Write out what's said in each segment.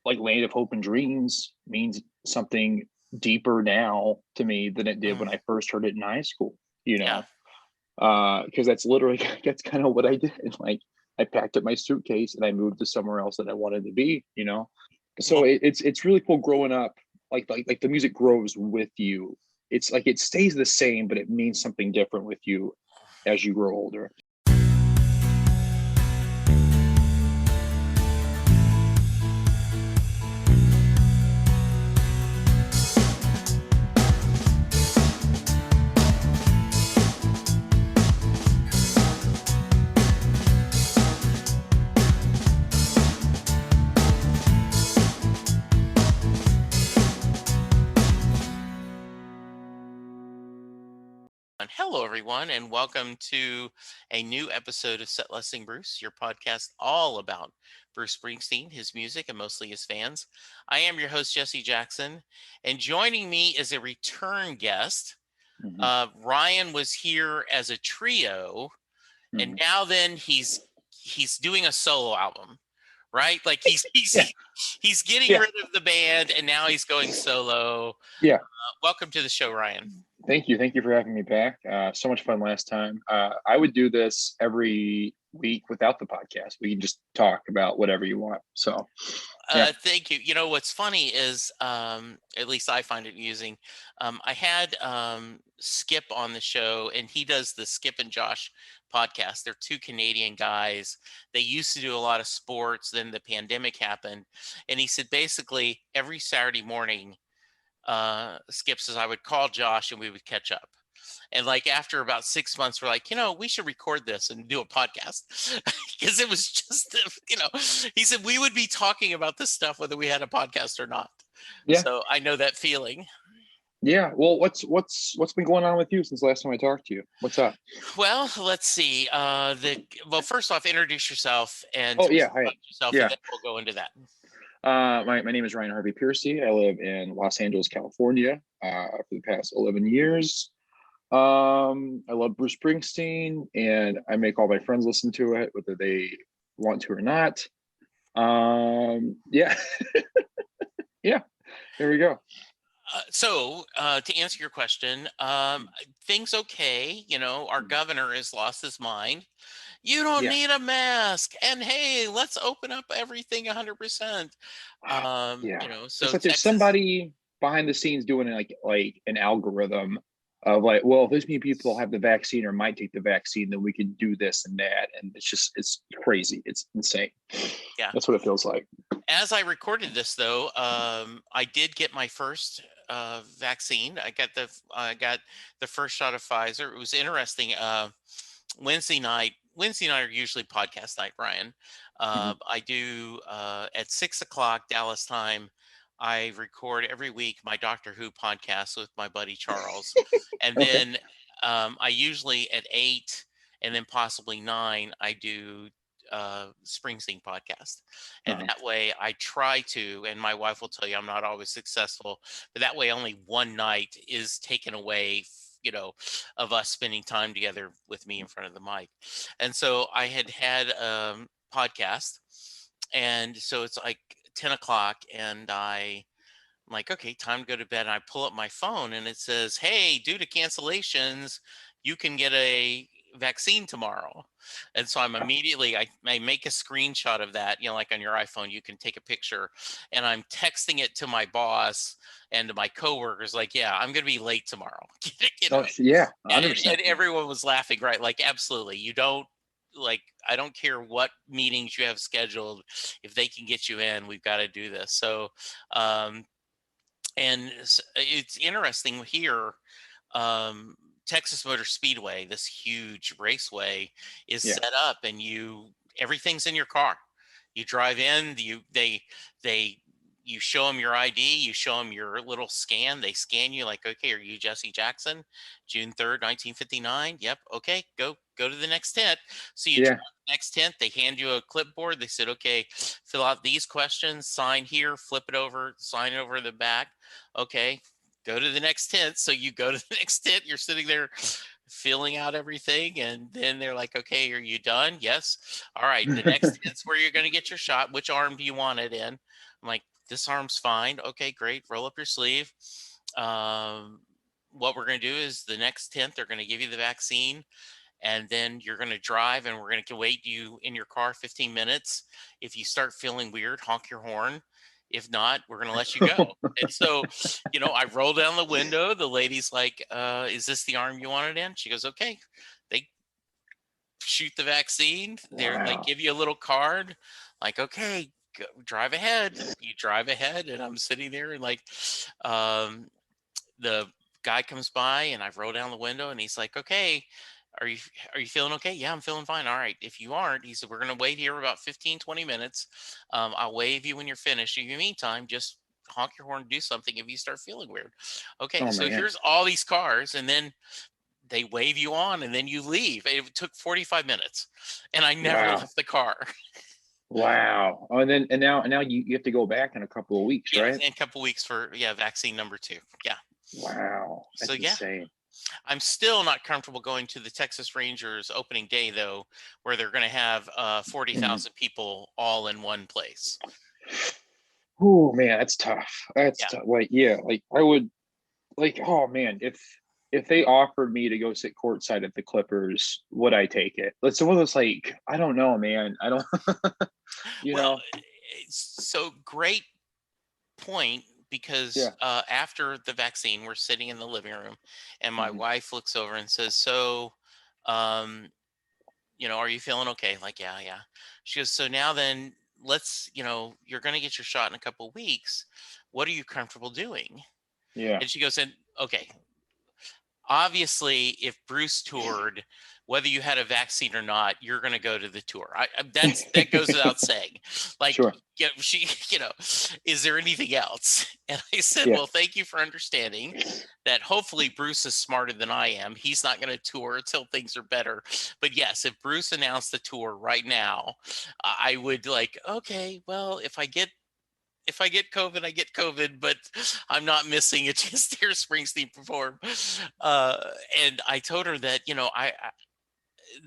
like Land of Hope and Dreams means something deeper now to me than it did when I first heard it in high school, Yeah. because that's literally that's kind of what I did. Like I packed up my suitcase and I moved to somewhere else that I wanted to be. Well, So it's really cool growing up. Like the music grows with you. It's like it stays the same, but it means something different with you as you grow older. and hello, everyone, and welcome to a new episode of Set Listing Bruce, your podcast all about Bruce Springsteen, his music, and mostly his fans. I am your host, Jesse Jackson, and joining me is a return guest. Mhm, Ryan was here as a trio, and mhm. now then he's doing a solo album, right? Like he's Yeah, he's getting yeah, rid of the band, and now he's going solo. yeah. Welcome to the show, Ryan. Thank you for having me back. So much fun last time. I would do this every week without the podcast. We can just talk about whatever you want. So, yeah. Thank you. You know, what's funny is, at least I find it amusing. I had Skip on the show, and he does the Skip and Josh podcast. They're two Canadian guys. They used to do a lot of sports. Then the pandemic happened. And he said basically every Saturday morning, Skip says, I would call Josh and we would catch up. And like after about 6 months, we're like, we should record this and do a podcast because it was just, he said we would be talking about this stuff whether we had a podcast or not. Yeah. So I know that feeling. Yeah. Well, what's been going on with you since last time I talked to you? What's up? Well, let's see. Well, first off, introduce yourself and Oh, tell us yeah. Hi. about yourself, and Yeah. then we'll go into that. My name is Ryan Harvey Pearcy. I live in Los Angeles, California, for the past 11 years. I love Bruce Springsteen, and I make all my friends listen to it, whether they want to or not. Yeah, yeah. There we go. To answer your question, things okay. Our governor has lost his mind. You don't Yeah, need a mask, and hey, let's open up everything 100%. yeah. So It's like there's Texas. somebody behind the scenes doing like an algorithm of like, well, if this many people have the vaccine or might take the vaccine, then we can do this and that, and it's crazy. It's insane. Yeah. That's what it feels like. As I recorded this, though, I did get my first vaccine. I got the first shot of Pfizer. It was interesting. Wednesday night. Wednesday night are usually podcast night, Brian. Mhm. I do at 6 o'clock Dallas time. I record every week my Doctor Who podcast with my buddy Charles, and Okay. then I usually at 8 and then possibly 9 I do Springsteen podcast, and Uh-huh. that way I try to. And my wife will tell you I'm not always successful, but that way only one night is taken away. Of us spending time together with me in front of the mic. And so I had podcast, and so it's like 10 o'clock, and I'm like, okay, time to go to bed. And I pull up my phone, and it says, hey, due to cancellations, you can get a vaccine tomorrow. And so I make a screenshot of that, like on your iPhone, you can take a picture, and I'm texting it to my boss and to my coworkers, like, yeah, I'm going to be late tomorrow. Oh, yeah, And, 100%. and everyone was laughing, right? Like, absolutely. You don't, like, I don't care what meetings you have scheduled. If they can get you in, we've got to do this. So, it's interesting here. Um, Texas Motor Speedway, this huge raceway, is Yeah. set up, and everything's in your car. You drive in, they you show them your ID, you show them your little scan. They scan you like, okay, are you Jesse Jackson, June 3rd, 1959? Yep. Okay, go to the next tent. So you drive Yeah. to the next tent. They hand you a clipboard. They said, okay, fill out these questions, sign here, flip it over, sign over the back. Okay, go to the next tent. So you go to the next tent. You're sitting there feeling out everything, and then they're like, okay, are you done? Yes. All right, the next hit's where you're going to get your shot. Which arm do you want it in? I'm like, this arm's fine. Okay, great. Roll up your sleeve. um, what we're going to do is the next 10th they're going to give you the vaccine, and then you're going to drive, and we're going to wait you in your car 15 minutes. If you start feeling weird, honk your horn. If not, we're going to let you go. And so, I roll down the window. The lady's like, is this the arm you wanted in? She goes, okay. They shoot the vaccine. They're like, Wow. give you a little card, like, okay, drive ahead. You drive ahead, and I'm sitting there, and like, um, the guy comes by, and I roll down the window, and he's like, okay, are you are you feeling okay? Yeah, I'm feeling fine. All right. If you aren't, he said, we're going to wait here about 15-20 minutes. I'll wave you when you're finished. In the meantime, just honk your horn, do something if you start feeling weird. Okay, Oh so man. here's all these cars, and then they wave you on, and then you leave. It took 45 minutes, and I never Wow. left the car. Wow. Oh, and now you have to go back in a couple of weeks, Yeah, right? in a couple weeks for vaccine number 2. Yeah. Wow. So That's yeah, insane. I'm still not comfortable going to the Texas Rangers opening day, though, where they're going to have Mhm. 40,000 people all in one place. Oh man, that's tough. That's Yeah. tough. Like, yeah, like I would like, oh man, if they offered me to go sit courtside at the Clippers, would I take it? Like some of those, like, I don't know, man. I don't, you Well, know. so great point, because Yeah. after the vaccine, we're sitting in the living room, and my Mhm. wife looks over and says, so, um, are you feeling okay? Like, yeah, yeah. She goes, so now then, let's, you're going to get your shot in a couple weeks. What are you comfortable doing? Yeah. And she goes, and okay, obviously, if Bruce toured, whether you had a vaccine or not, you're going to go to the tour. That goes without saying. Like, Sure. she, is there anything else? And I said, Yeah. well, thank you for understanding that. Hopefully, Bruce is smarter than I am. He's not going to tour until things are better. But yes, if Bruce announced the tour right now, I would like, okay, well, if I get COVID, I get COVID, but I'm not missing it. Just hear Springsteen perform. Uh, and I told her that,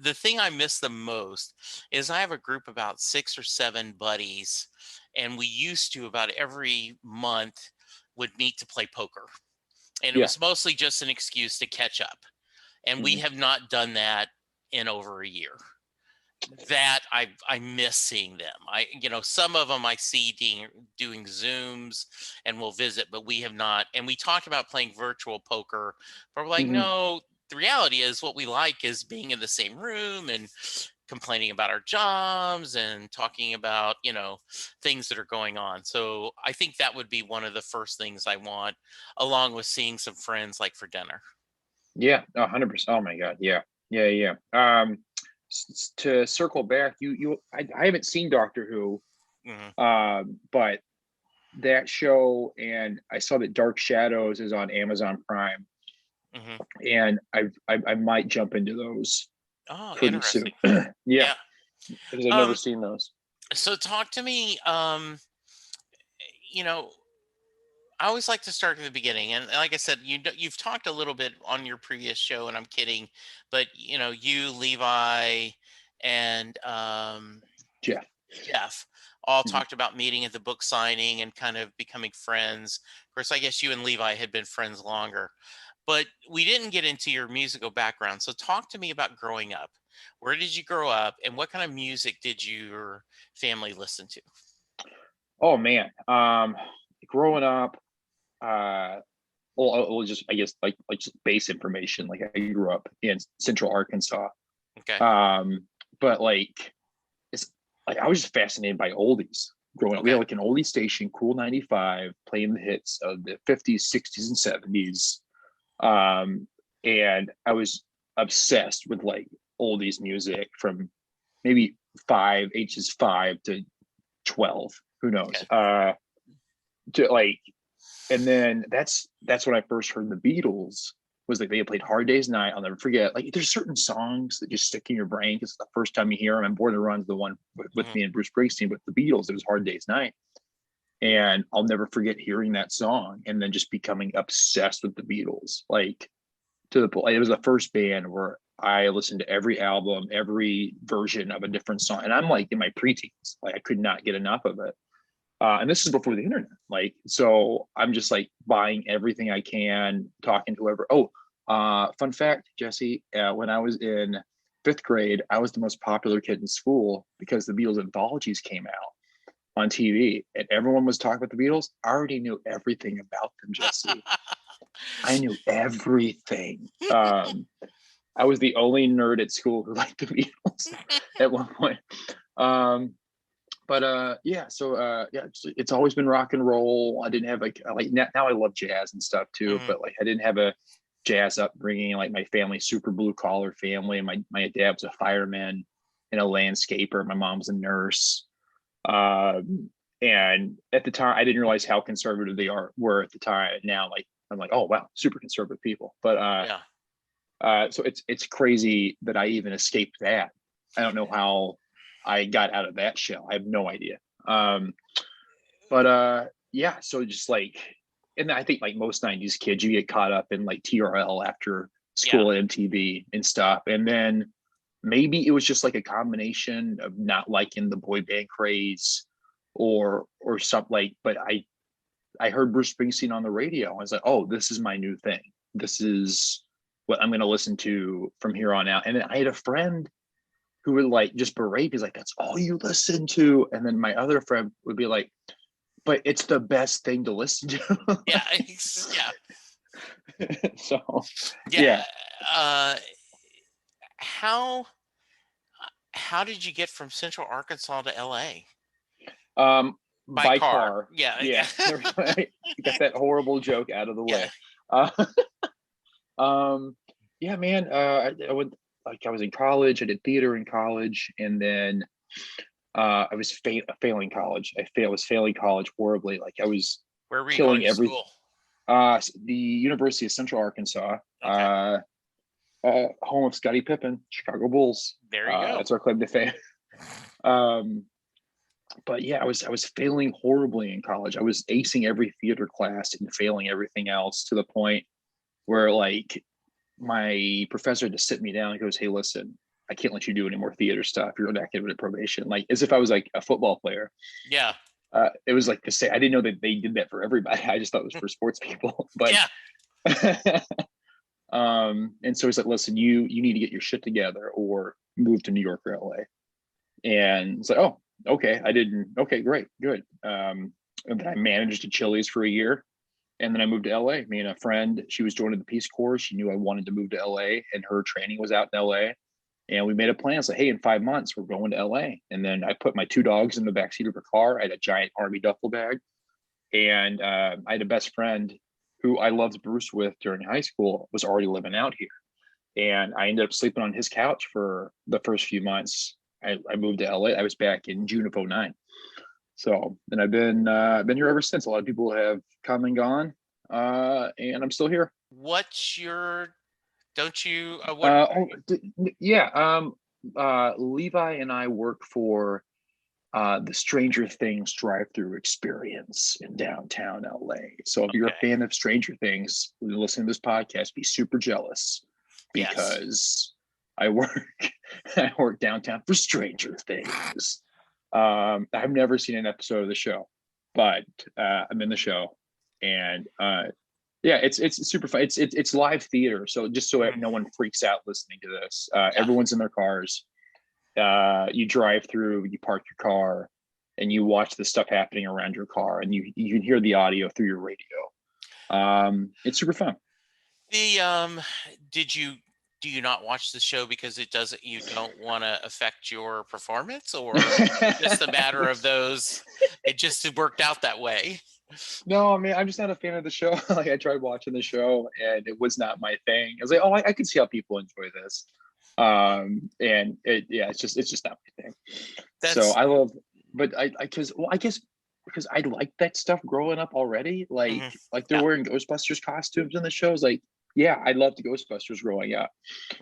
the thing I miss the most is I have a group about 6 or 7 buddies, and we used to about every month would meet to play poker. And it Yeah. was mostly just an excuse to catch up. And we Mhm. have not done that in over a year. That I miss seeing them. Some of them I see doing Zooms, and we'll visit, but we have not. And we talked about playing virtual poker, but we're like, Mhm. no. The reality is, what we like is being in the same room and complaining about our jobs and talking about things that are going on. So I think that would be one of the first things I want, along with seeing some friends, like for dinner. Yeah. 100%. Oh my God. Yeah. Yeah. Yeah. To circle back, I haven't seen Doctor Who, Hmm. but that show, and I saw that Dark Shadows is on Amazon Prime, Hmm. and I might jump into those Oh, pretty soon. interesting. Yeah, Yeah. because I've never Um, seen those. So talk to me. You know, I always like to start at the beginning, and like I said, you've talked a little bit on your previous show, and I'm kidding, but you, Levi, and Jeff. Jeff all Mhm. talked about meeting at the book signing and kind of becoming friends. Of course, I guess you and Levi had been friends longer, but we didn't get into your musical background. So talk to me about growing up. Where did you grow up, and what kind of music did your family listen to? Oh man, growing up, uh, well, just I guess like just base information. Like I grew up in Central Arkansas, Okay. um, but like it's like I was just fascinated by oldies growing up. We Okay. had like an oldie station, Cool 95, playing the hits of the 50s, 60s, and 70s. Um, and I was obsessed with like oldies music from maybe ages 5 to 12. Who knows? Okay. To like, and then that's when I first heard the Beatles. Was like they played Hard Day's Night. I'll never forget. Like there's certain songs that just stick in your brain because the first time you hear them. And Born to Run's the one with Hmm. me and Bruce Springsteen. With the Beatles, it was Hard Day's Night, and I'll never forget hearing that song and then just becoming obsessed with the Beatles. Like to the point. It was the first band where I listened to every album, every version of a different song, and I'm like in my preteens, like I could not get enough of it. And this is before the internet, like so. I'm just like buying everything I can, talking to whoever. Oh, fun fact, Jesse, when I was in fifth grade, I was the most popular kid in school because the Beatles anthologies came out on TV, and everyone was talking about the Beatles. I already knew everything about them, Jesse. I knew everything. I was the only nerd at school who liked the Beatles at one point. Yeah, so yeah, it's always been rock and roll. I didn't have like now I love jazz and stuff too, but like I didn't have a jazz upbringing. Like my family, super blue collar family. My dad was a fireman and a landscaper. My mom's a nurse. And at the time, I didn't realize how conservative they were at the time. Now, like I'm like, oh wow, super conservative people. But so it's crazy that I even escaped that. I don't know how I got out of that shell. I have no idea. Yeah, so just like, and I think like most 90s kids, you get caught up in like TRL after school, MTV and stuff. And then maybe it was just like a combination of not liking the boy band craze or something like, but I heard Bruce Springsteen on the radio. I was like, oh, this is my new thing. This is what I'm going to listen to from here on out. And then I had a friend who would like just berate. He's like, that's all you listen to. And then my other friend would be like, but it's the best thing to listen to. Yeah. So, yeah. How did you get from Central Arkansas to LA? By car. Yeah. Got that horrible joke out of the way. Yeah, man. I would like I was in college. I did theater in college, and then I was failing college. I was failing college horribly. Like I was Where were you killing going to school? The University of Central Arkansas. Okay. Home of Scottie Pippen, Chicago Bulls. There you go. That's our claim to fame. But yeah, I was failing horribly in college. I was acing every theater class and failing everything else to the point where like my professor had to sit me down and goes, hey, listen, I can't let you do any more theater stuff. You're on academic probation. Like as if I was like a football player. Yeah. It was like to say, I didn't know that they did that for everybody. I just thought it was for sports people. But yeah. And so he's like, listen, you need to get your shit together or move to New York or LA. And it's like, oh, okay. Okay, great, good. And then I managed a Chili's for a year. And then I moved to LA. Me and a friend, she was joining the Peace Corps. She knew I wanted to move to LA and her training was out in LA. And we made a plan. It's like, hey, in 5 months, we're going to LA. And then I put my 2 dogs in the backseat of her car. I had a giant Army duffel bag. And I had a best friend who I loved Bruce with during high school, was already living out here. And I ended up sleeping on his couch for the first few months. I moved to LA. I was back in June of 2009. So, and I've been here ever since. A lot of people have come and gone, and I'm still here. What's your? Don't you? Levi and I work for the Stranger Things drive-through experience in downtown LA. So if you're a fan of Stranger Things, listening to this podcast, be super jealous because I work downtown for Stranger Things. I've never seen an episode of the show, but I'm in the show, and it's super fun. It's live theater, so just so no one freaks out listening to this, everyone's in their cars. You drive through, you park your car, and you watch the stuff happening around your car, and you can hear the audio through your radio. It's super fun. Do you not watch the show because you don't want to affect your performance, or just a matter of those? It just worked out that way. No, I mean, I'm just not a fan of the show. Like I tried watching the show and it was not my thing. I was like, oh, I can see how people enjoy this. And it's just not my thing. So I love, but I guess because I liked that stuff growing up already. Like they're wearing Ghostbusters costumes in the shows. Like, yeah, I loved Ghostbusters growing up.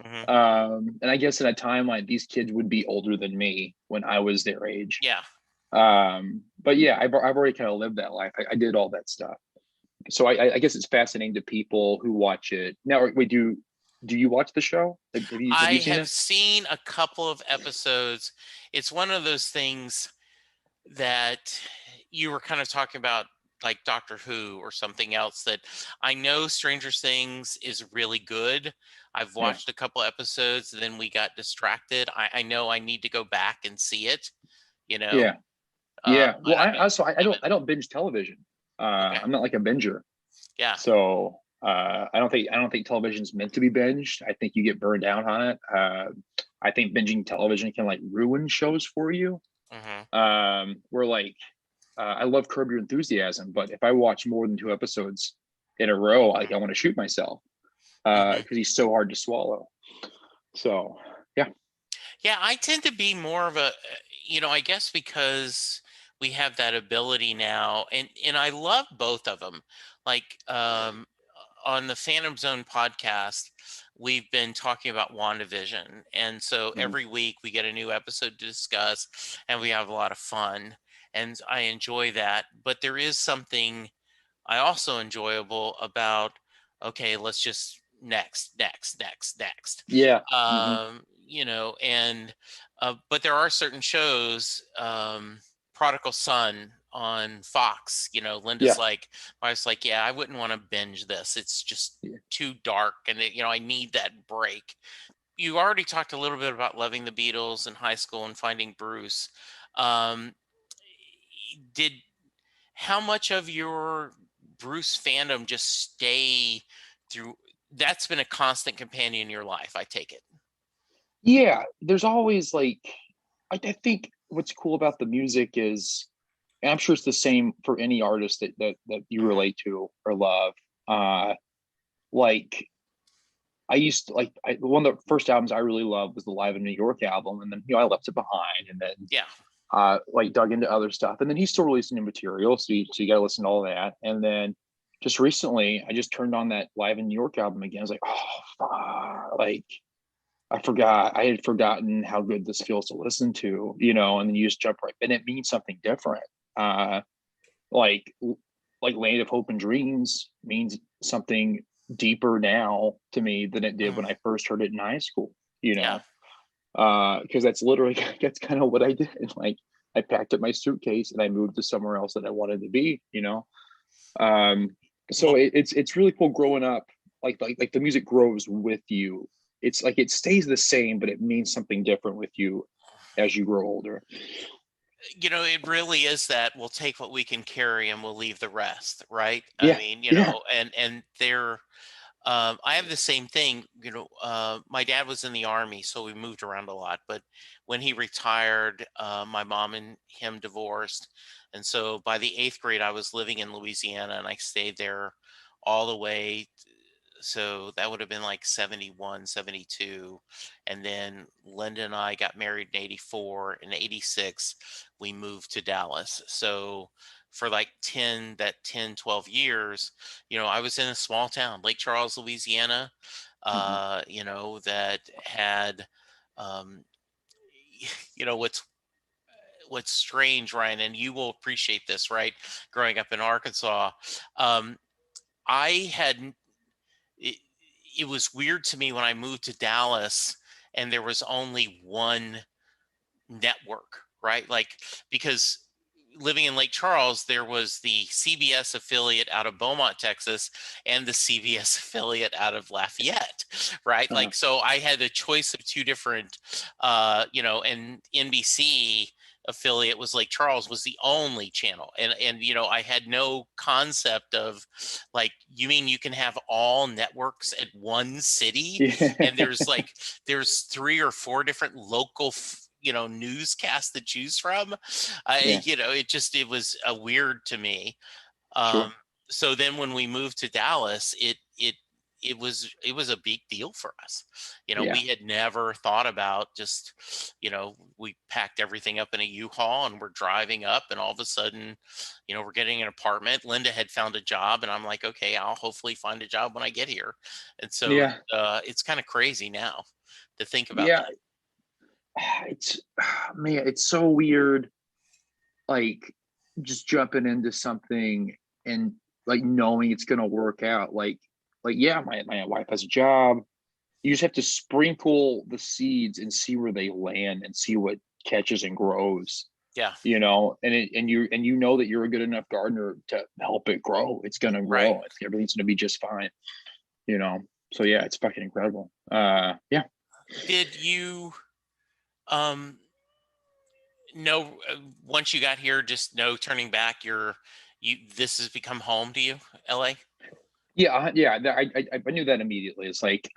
And I guess in a time like these kids would be older than me when I was their age. Yeah. But yeah, I've already kind of lived that life. I did all that stuff. So I guess it's fascinating to people who watch it. Now, wait, do do you watch the show? Have I you seen have it? seen a couple of episodes. It's one of those things that you were kind of talking about, like Doctor Who or something else, that I know Stranger Things is really good. I've Yeah. watched a couple episodes, then we got distracted. I know I need to go back and see it, you know, Yeah. Yeah. Well, but I haven't. I don't binge television. Okay. I'm not like a binger. Yeah. So I don't think television's meant to be binged. I think you get burned out on it. I think binging television can like ruin shows for you. Hmm. Where like I love Curb Your Enthusiasm, but if I watch more than two episodes in a row, like I want to shoot myself Hmm. because he's so hard to swallow. So yeah. Yeah, I tend to be more of a, I guess because we have that ability now, and I love both of them. Like on the Phantom Zone podcast, we've been talking about WandaVision, and so Mhm. every week we get a new episode to discuss, and we have a lot of fun, and I enjoy that. But there is something I also enjoyable about, okay, let's just next. Yeah. Hmm. And but there are certain shows, Prodigal Son on Fox, Linda's Yeah. like, I was like, yeah, I wouldn't want to binge this. It's just Yeah. too dark, and I need that break. You already talked a little bit about loving the Beatles in high school and finding Bruce. Um, did How much of your Bruce fandom just stay through? That's been a constant companion in your life, I take it. Yeah. There's always like I think what's cool about the music is, and I'm sure it's the same for any artist that you Mhm. relate to or love. Uh, like I used to like one of the first albums I really loved was the Live in New York album, and then I left it behind, and then Yeah. like dug into other stuff, and then he's still releasing new material, so you got to listen to all that, and then just recently I just turned on that Live in New York album again. I was like, oh, fuck. Like I had forgotten how good this feels to listen to, and then you just jump right, and it means something different. Uh, like Land of Hope and Dreams means something deeper now to me than it did when Mhm. I first heard it in high school, Yeah. because that's literally that's kind of what I did. Like I packed up my suitcase and I moved to somewhere else that I wanted to be. Um, so Well, it's really cool growing up. Like the music grows with you. It's like it stays the same, but it means something different with you as you grow older. it really is that we'll take what we can carry and we'll leave the rest, right? I Yeah, mean, yeah. and they're I have the same thing. My dad was in the army, so we moved around a lot. But when he retired, my mom and him divorced. And so by the eighth grade, I was living in Louisiana and I stayed there all the way. So that would have been like 71, 72. And then Linda and I got married in 84. In 86, we moved to Dallas. So for like 12 years, I was in a small town, Lake Charles, Louisiana, Mhm. that had, um, you know, what's strange, Ryan, and you will appreciate this, right? Growing up in Arkansas, um, I had it, it was weird to me when I moved to Dallas and there was only one network, right? Like, because living in Lake Charles, there was the CBS affiliate out of Beaumont, Texas, and the CBS affiliate out of Lafayette, right? Uh, Like, so I had a choice of two different, and NBC affiliate was Lake Charles was the only channel, and I had no concept of, like, you mean you can have all networks at one city, yeah, and there's three or four different local newscasts to choose from. yeah, It was weird to me. um sure. so then when we moved to Dallas, it was a big deal for us. Yeah, We had never thought about just, we packed everything up in a U-Haul and we're driving up, and all of a sudden, we're getting an apartment. Linda had found a job, and I'm like, okay, I'll hopefully find a job when I get here. And so yeah, it's kind of crazy now to think about yeah. that. It's man, it's so weird. Like just jumping into something and like knowing it's gonna work out. Like yeah, my wife has a job. you just have to sprinkle the seeds and see where they land and see what catches and grows, Yeah. and you know that you're a good enough gardener to help it grow. It's gonna Right. grow. Everything's gonna be just fine. You know. So yeah, it's fucking incredible. Yeah. Did you um know once you got here, just no turning back? This has become home to you, LA? Yeah, yeah. I knew that immediately. It's like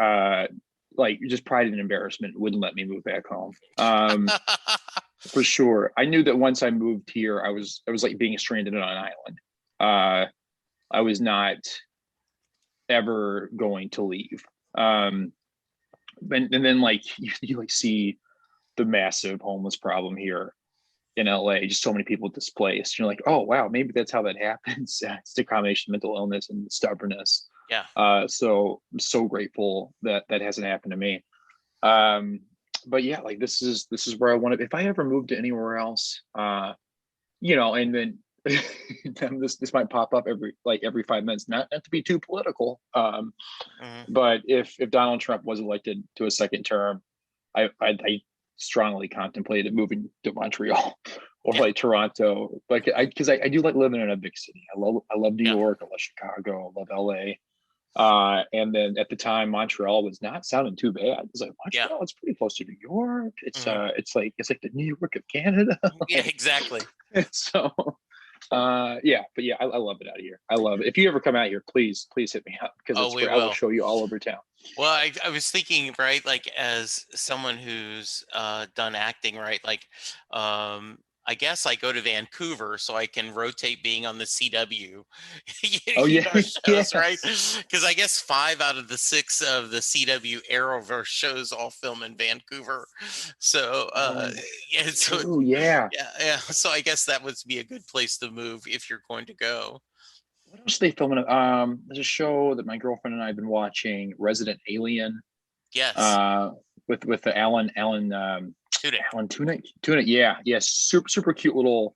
just pride and embarrassment wouldn't let me move back home. For sure. I knew that once I moved here, I was like being stranded on an island. I was not ever going to leave. And then like you like see the massive homeless problem here in LA, just so many people displaced. You're like, oh wow, maybe that's how that happens. It's the combination of mental illness and stubbornness. Yeah. So I'm so grateful that that hasn't happened to me. Um, but yeah, like this is where I want to. If I ever moved to anywhere else, and then this might pop up every 5 minutes. Not to be too political, Hmm. but if Donald Trump was elected to a second term, I strongly contemplated moving to Montreal or Yeah. like Toronto, like I do like living in a big city. I love New Yeah. York, I love Chicago, I love LA. And then at the time, Montreal was not sounding too bad. It's like Yeah. Montreal, it's pretty close to New York. Hmm. It's like the New York of Canada. Yeah. Like, Exactly. so yeah, but yeah, I love it out here. I love it. If you ever come out here, please hit me up because Oh, it's we great. I will will. show you all over town. Well, I was thinking, right, like as someone who's done acting, right, like I guess I go to Vancouver so I can rotate being on the CW, Oh yeah, shows, right? yes. Because I guess 5 out of the 6 of the CW Arrowverse shows all film in Vancouver. So Oh, yeah, so true. Yeah. yeah, yeah. So I guess that would be a good place to move if you're going to go. What else are they filming? There's a show that my girlfriend and I have been watching, Resident Alien, Yes, uh, with the Tudyk. Alan Tunic. Yeah, yeah, super cute little.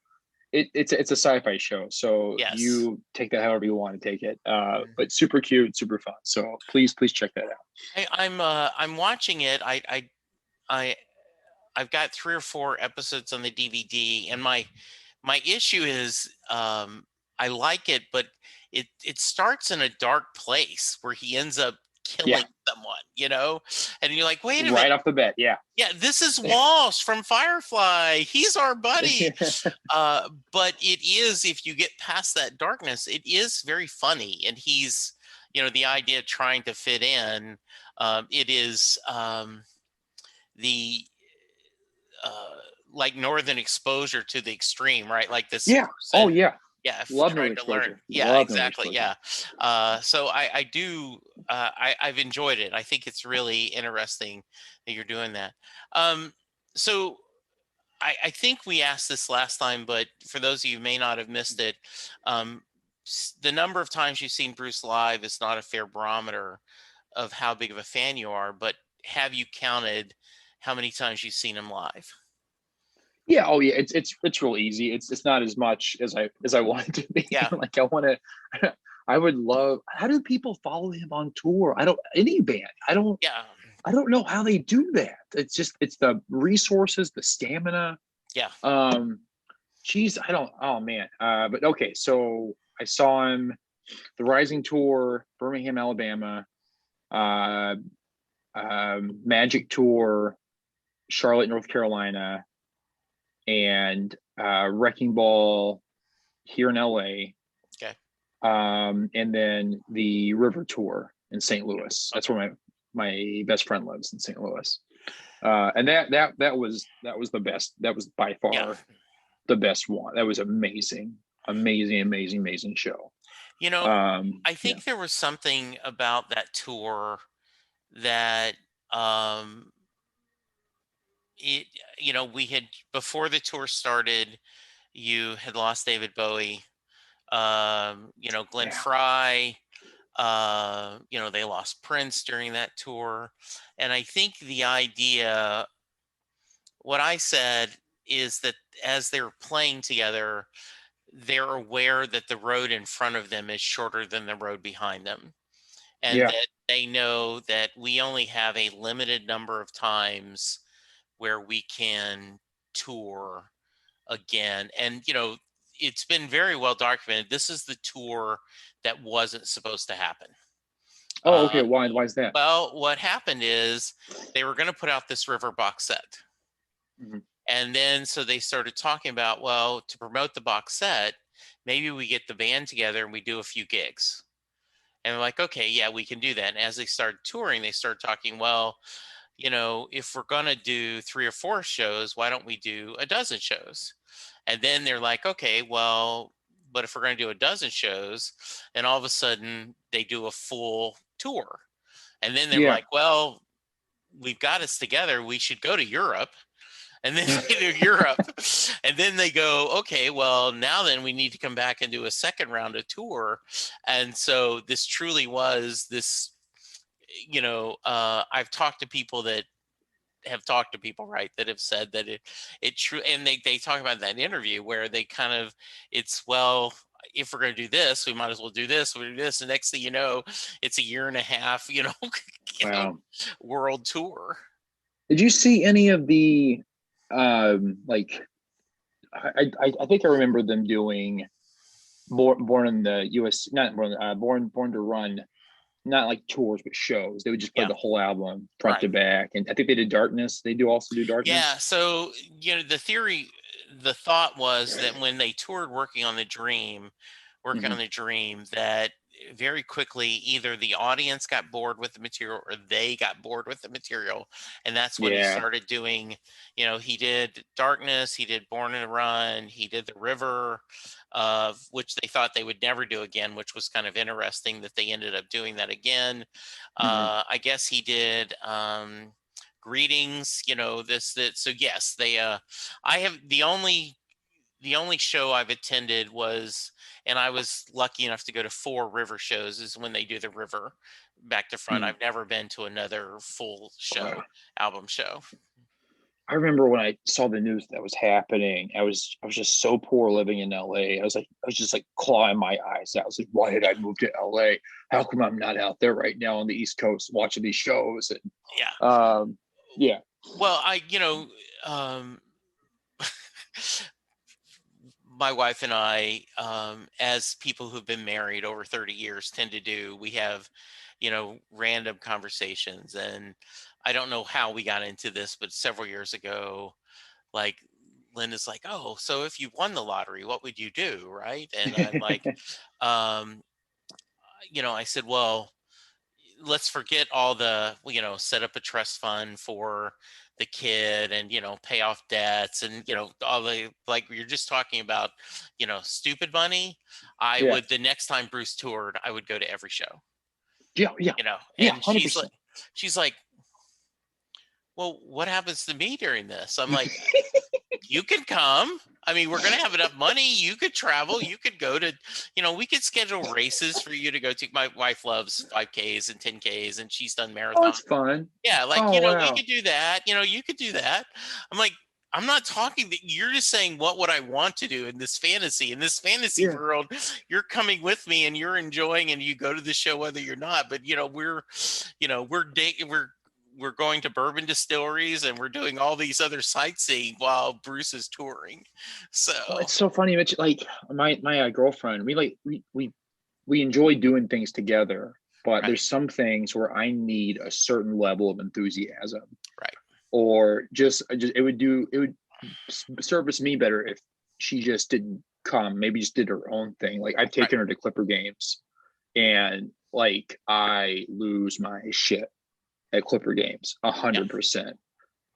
It's a sci-fi show, so Yes. you take that however you want to take it. Mhm. But super cute, super fun. So please check that out. I'm watching it. I I've got 3 or 4 episodes on the DVD, and my issue is I like it, but it starts in a dark place where he ends up Yeah, killing someone, and you're like, wait a minute, right off the bat. Yeah. yeah, this is Walsh from Firefly. He's our buddy. But it is, if you get past that darkness, it is very funny, and he's, the idea of trying to fit in. It is the uh, like northern exposure to the extreme, right? Like this Yeah. person, Oh yeah. yeah, Love Northern trying to learn. Exposure. Yeah, Love Northern exactly. Exposure. Yeah. So I do. I've enjoyed it. I think it's really interesting that you're doing that. Um, so I think we asked this last time, but for those of you who may not have missed it, um, the number of times you've seen Bruce live is not a fair barometer of how big of a fan you are. But have you counted how many times you've seen him live? Yeah. Oh yeah. It's real easy. It's not as much as I want it to be. Yeah. Like I want to. I would love. How do people follow him on tour? I don't. Any band. I don't. Yeah. I don't know how they do that. It's the resources, the stamina. Yeah. Um, geez, I don't. Oh man. But okay. So I saw him the Rising Tour, Birmingham, Alabama, uh, Magic Tour, Charlotte, North Carolina, and Wrecking Ball here in LA, Okay. and then the River Tour in St. Louis. That's where my best friend lives, in St. Louis. And that was the best. That was by Yeah. far the best one. That was amazing show. You know, I Yeah, think there was something about that tour that it we had, before the tour started, you had lost David Bowie, Glenn yeah, Fry, they lost Prince during that tour. And I think the idea, what I said is that as they're playing together, they're aware that the road in front of them is shorter than the road behind them. and Yeah. that they know that we only have a limited number of times where we can tour again. And, it's been very well documented. This is the tour that wasn't supposed to happen. Oh, okay. Uh, Why is that? well, what happened is they were going to put out this River box set. Mhm. And then so they started talking about, well, to promote the box set, maybe we get the band together and we do a few gigs. And they're like, okay, yeah, we can do that. And as they started touring, they started talking, well, if we're going to do 3 or 4 shows, why don't we do a dozen shows? And then they're like, okay, well, but if we're going to do a dozen shows, and all of a sudden they do a full tour. And then they're Yeah. like, well, we've got us together. We should go to Europe. And then they do Europe. And then they go, okay, well, now then we need to come back and do a second round of tour. And so this truly was this, I've talked to people that have talked to people, right, that have said that it true, and they talk about that interview where they kind of, it's, well, if we're going to do this, we might as well do this, we do this, and next thing you know, it's a year and a half, you know Wow. world tour. Did you see any of the like I think I remember them doing born in the US, not born to run, not like tours but shows. They would just play Yeah, the whole album front to right. back. And I think they did Darkness. They do also do Yeah, Darkness. so the thought was that when they toured working Hmm. on the dream, that very quickly either the audience got bored with the material or they got bored with the material, and that's when he Yeah. started doing. He did Darkness, he did Born in a Run, he did The River, which they thought they would never do again, which was kind of interesting that they ended up doing that again. Hmm. I guess he did. Greetings, this that. So yes, they. I have the only show I've attended was, and I was lucky enough to go to 4 River shows, is when they do the River back to front. Hmm. I've never been to another full show, album show. I remember when I saw the news that was happening, I was just so poor living in LA. I was just like clawing my eyes out. I was like, why did Yeah, I move to LA? How come I'm not out there right now on the East Coast watching these shows? yeah. And yeah. Well, my wife and I, as people who've been married over 30 years, tend to do. We have, random conversations, and I don't know how we got into this, but several years ago, like, Linda's like, "Oh, so if you won the lottery, what would you do?" Right? And I'm like, um, I said, "Well, let's forget all the, set up a trust fund for the kid and, pay off debts and, all the, like you're just talking about, stupid money. I Yeah. would, the next time Bruce toured, I would go to every show, Yeah. Yeah. Yeah. and 100%. she's like, well, what happens to me during this? I'm like, you can come. I mean, we're going to have enough money. You could travel. You could go to, we could schedule races for you to go to. My wife loves 5Ks and 10Ks, and she's done Oh, marathons. it's fun. Yeah, like, Oh, we wow. could do that. You could do that. I'm like, I'm not talking that, you're just saying what would I want to do in this fantasy. In this fantasy Yeah. world, you're coming with me and you're enjoying and you go to the show whether you're not. But we're going to bourbon distilleries and we're doing all these other sightseeing while Bruce is touring. Well, So it's so funny, Mitch. Like my girlfriend, we enjoy doing things together, but right, there's some things where I need a certain level of enthusiasm, right, or just it would service me better if she just didn't come, maybe just did her own thing. Like I've right, taken her to Clipper games, and like I lose my shit at Clipper games a yeah, hundred percent.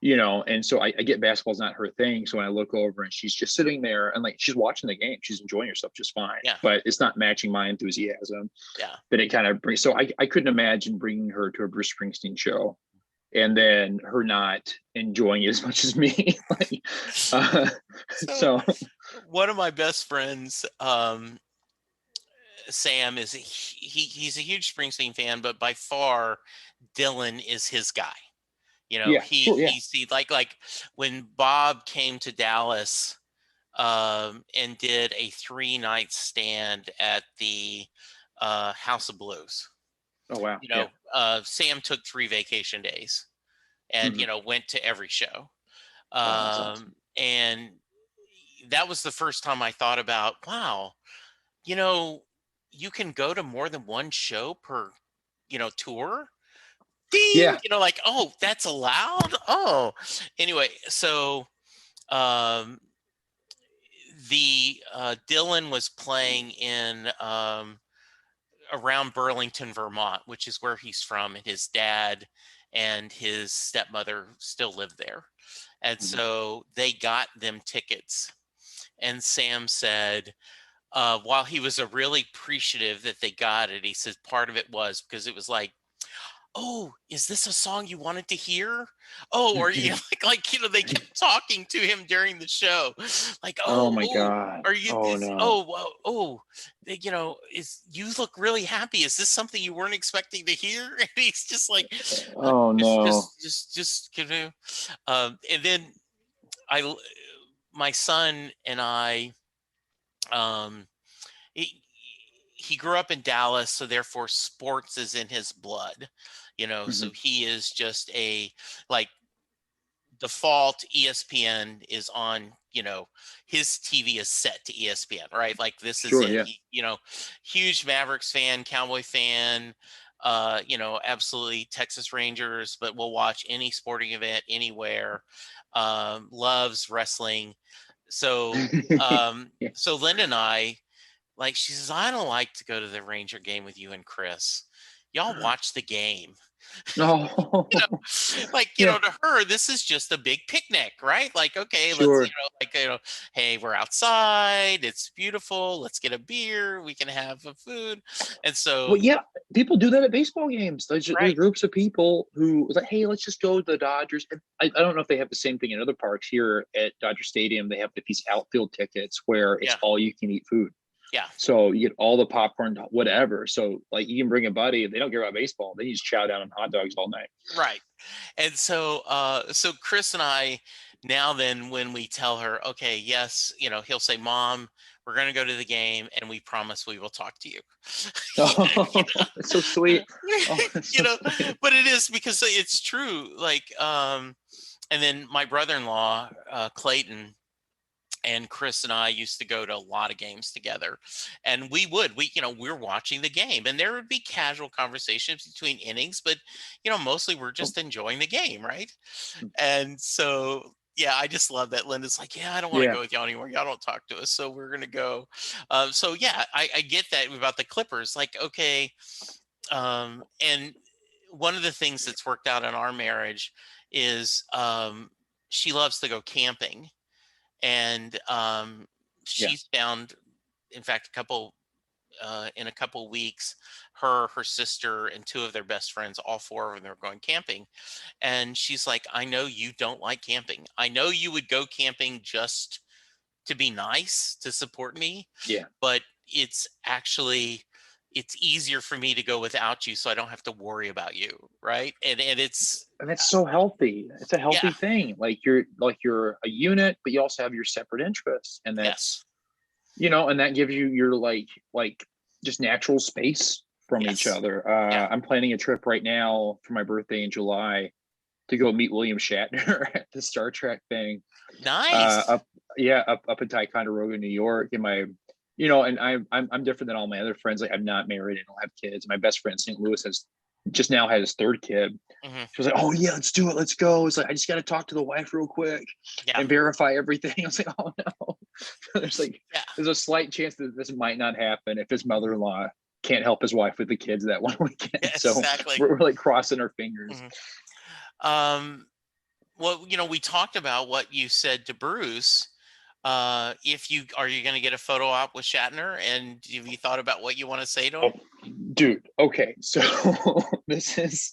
And so I get basketball's not her thing. So when I look over and she's just sitting there and like she's watching the game, she's enjoying herself just fine, yeah, but it's not matching my enthusiasm. yeah. Then it kind of brings, so I couldn't imagine bringing her to a Bruce Springsteen show and then her not enjoying it as much as me. Like, uh, So so one of my best friends, Sam, is he's a huge Springsteen fan, but by far Dylan is his guy. yeah, He sure. Yeah. he like when Bob came to Dallas, and did a 3-night stand at the House of Blues. Oh wow. You Yeah. know, Sam took 3 vacation days and, Hmm. went to every show. Oh, that's awesome. And that was the first time I thought about, wow, you know, you can go to more than one show per, tour. Ding, Yeah. like, oh, that's allowed. Oh, anyway, so um, the Dylan was playing in around Burlington, Vermont, which is where he's from, and his dad and his stepmother still live there. And Mhm. so they got them tickets. And Sam said, while he was really appreciative that they got it, he said part of it was because it was like, oh, is this a song you wanted to hear? Oh, or they kept talking to him during the show, like, Oh oh, my oh, God. are you? Oh Is no. oh, well, oh, is you look really happy? Is this something you weren't expecting to hear? And he's just like, Oh no. and then I, my son and I, um, he, he grew up in Dallas, so therefore sports is in his blood, so Hmm. he is just a like default ESPN is on, his TV is set to ESPN, right? Like this is Sure. it. Yeah. He, huge Mavericks fan, Cowboy fan, absolutely Texas Rangers, but will watch any sporting event anywhere. Loves wrestling. So, Yeah. so Linda and I, like, she says, I don't like to go to the Ranger game with you and Chris. Y'all watch the game. you know, No. Yeah. to her, this is just a big picnic, right? Like, okay, let's, Sure. hey, we're outside. It's beautiful. Let's get a beer. We can have a food. And Well, so, yeah, people do that at baseball games. There are right. groups of people who was like, "Hey, let's just go to the Dodgers." And I don't know if they have the same thing in other parks. Here at Dodger Stadium, they have these outfield tickets where it's Yeah. all you can eat food. Yeah. So you get all the popcorn, whatever. So like you can bring a buddy. If they don't care about baseball, they just chow down on hot dogs all night. Right. And so Chris and I now then when we tell her, okay, yes, he'll say, Mom, we're gonna go to the game and we promise we will talk to you. You Oh, it's so sweet. know? Oh, it's so sweet. But it is because it's true. Like, and then my brother-in-law, Clayton, and Chris and I used to go to a lot of games together. And we're watching the game and there would be casual conversations between innings, but, mostly we're Oh, just enjoying the game. Right. And so, yeah, I just love that Linda's like, yeah, I don't want to yeah. go with y'all anymore. Y'all don't talk to us. So we're going to go. So yeah, I get that about the Clippers. Like, okay. And one of the things that's worked out in our marriage is, she loves to go camping and Yeah. she's found, in fact, in a couple weeks, her sister and two of their best friends, all four of them, are going camping. And she's like, I know you don't like camping. I know you would go camping just to be nice to support me, Yeah. but it's easier for me to go without you so I don't have to worry about you, right? And it's And it's so healthy. It's a yeah. healthy thing. Like you're a unit, but you also have your separate interests, and Yes. and that gives you your like just natural space from each Yes. other. Yeah. I'm planning a trip right now for my birthday in July to go meet William Shatner at the Star Trek thing. Nice. Up Yeah, up in Ticonderoga, New York. And I'm different than all my other friends. Like I'm not married and don't have kids. My best friend in St. Louis has just now had his third kid. Hmm. She was like, "Oh yeah, let's do it. Let's go." It's like I just got to talk to the wife real quick Yeah. and verify everything. I was like, "Oh no." there's like Yeah. there's a slight chance that this might not happen if his mother-in-law can't help his wife with the kids that one weekend. Yeah, So exactly. we're like crossing our fingers. Mhm. Um, well, we talked about what you said to Bruce. If you are you going to get a photo op with Shatner, and have you thought about what you want to say to Oh, him? dude. Okay, so this is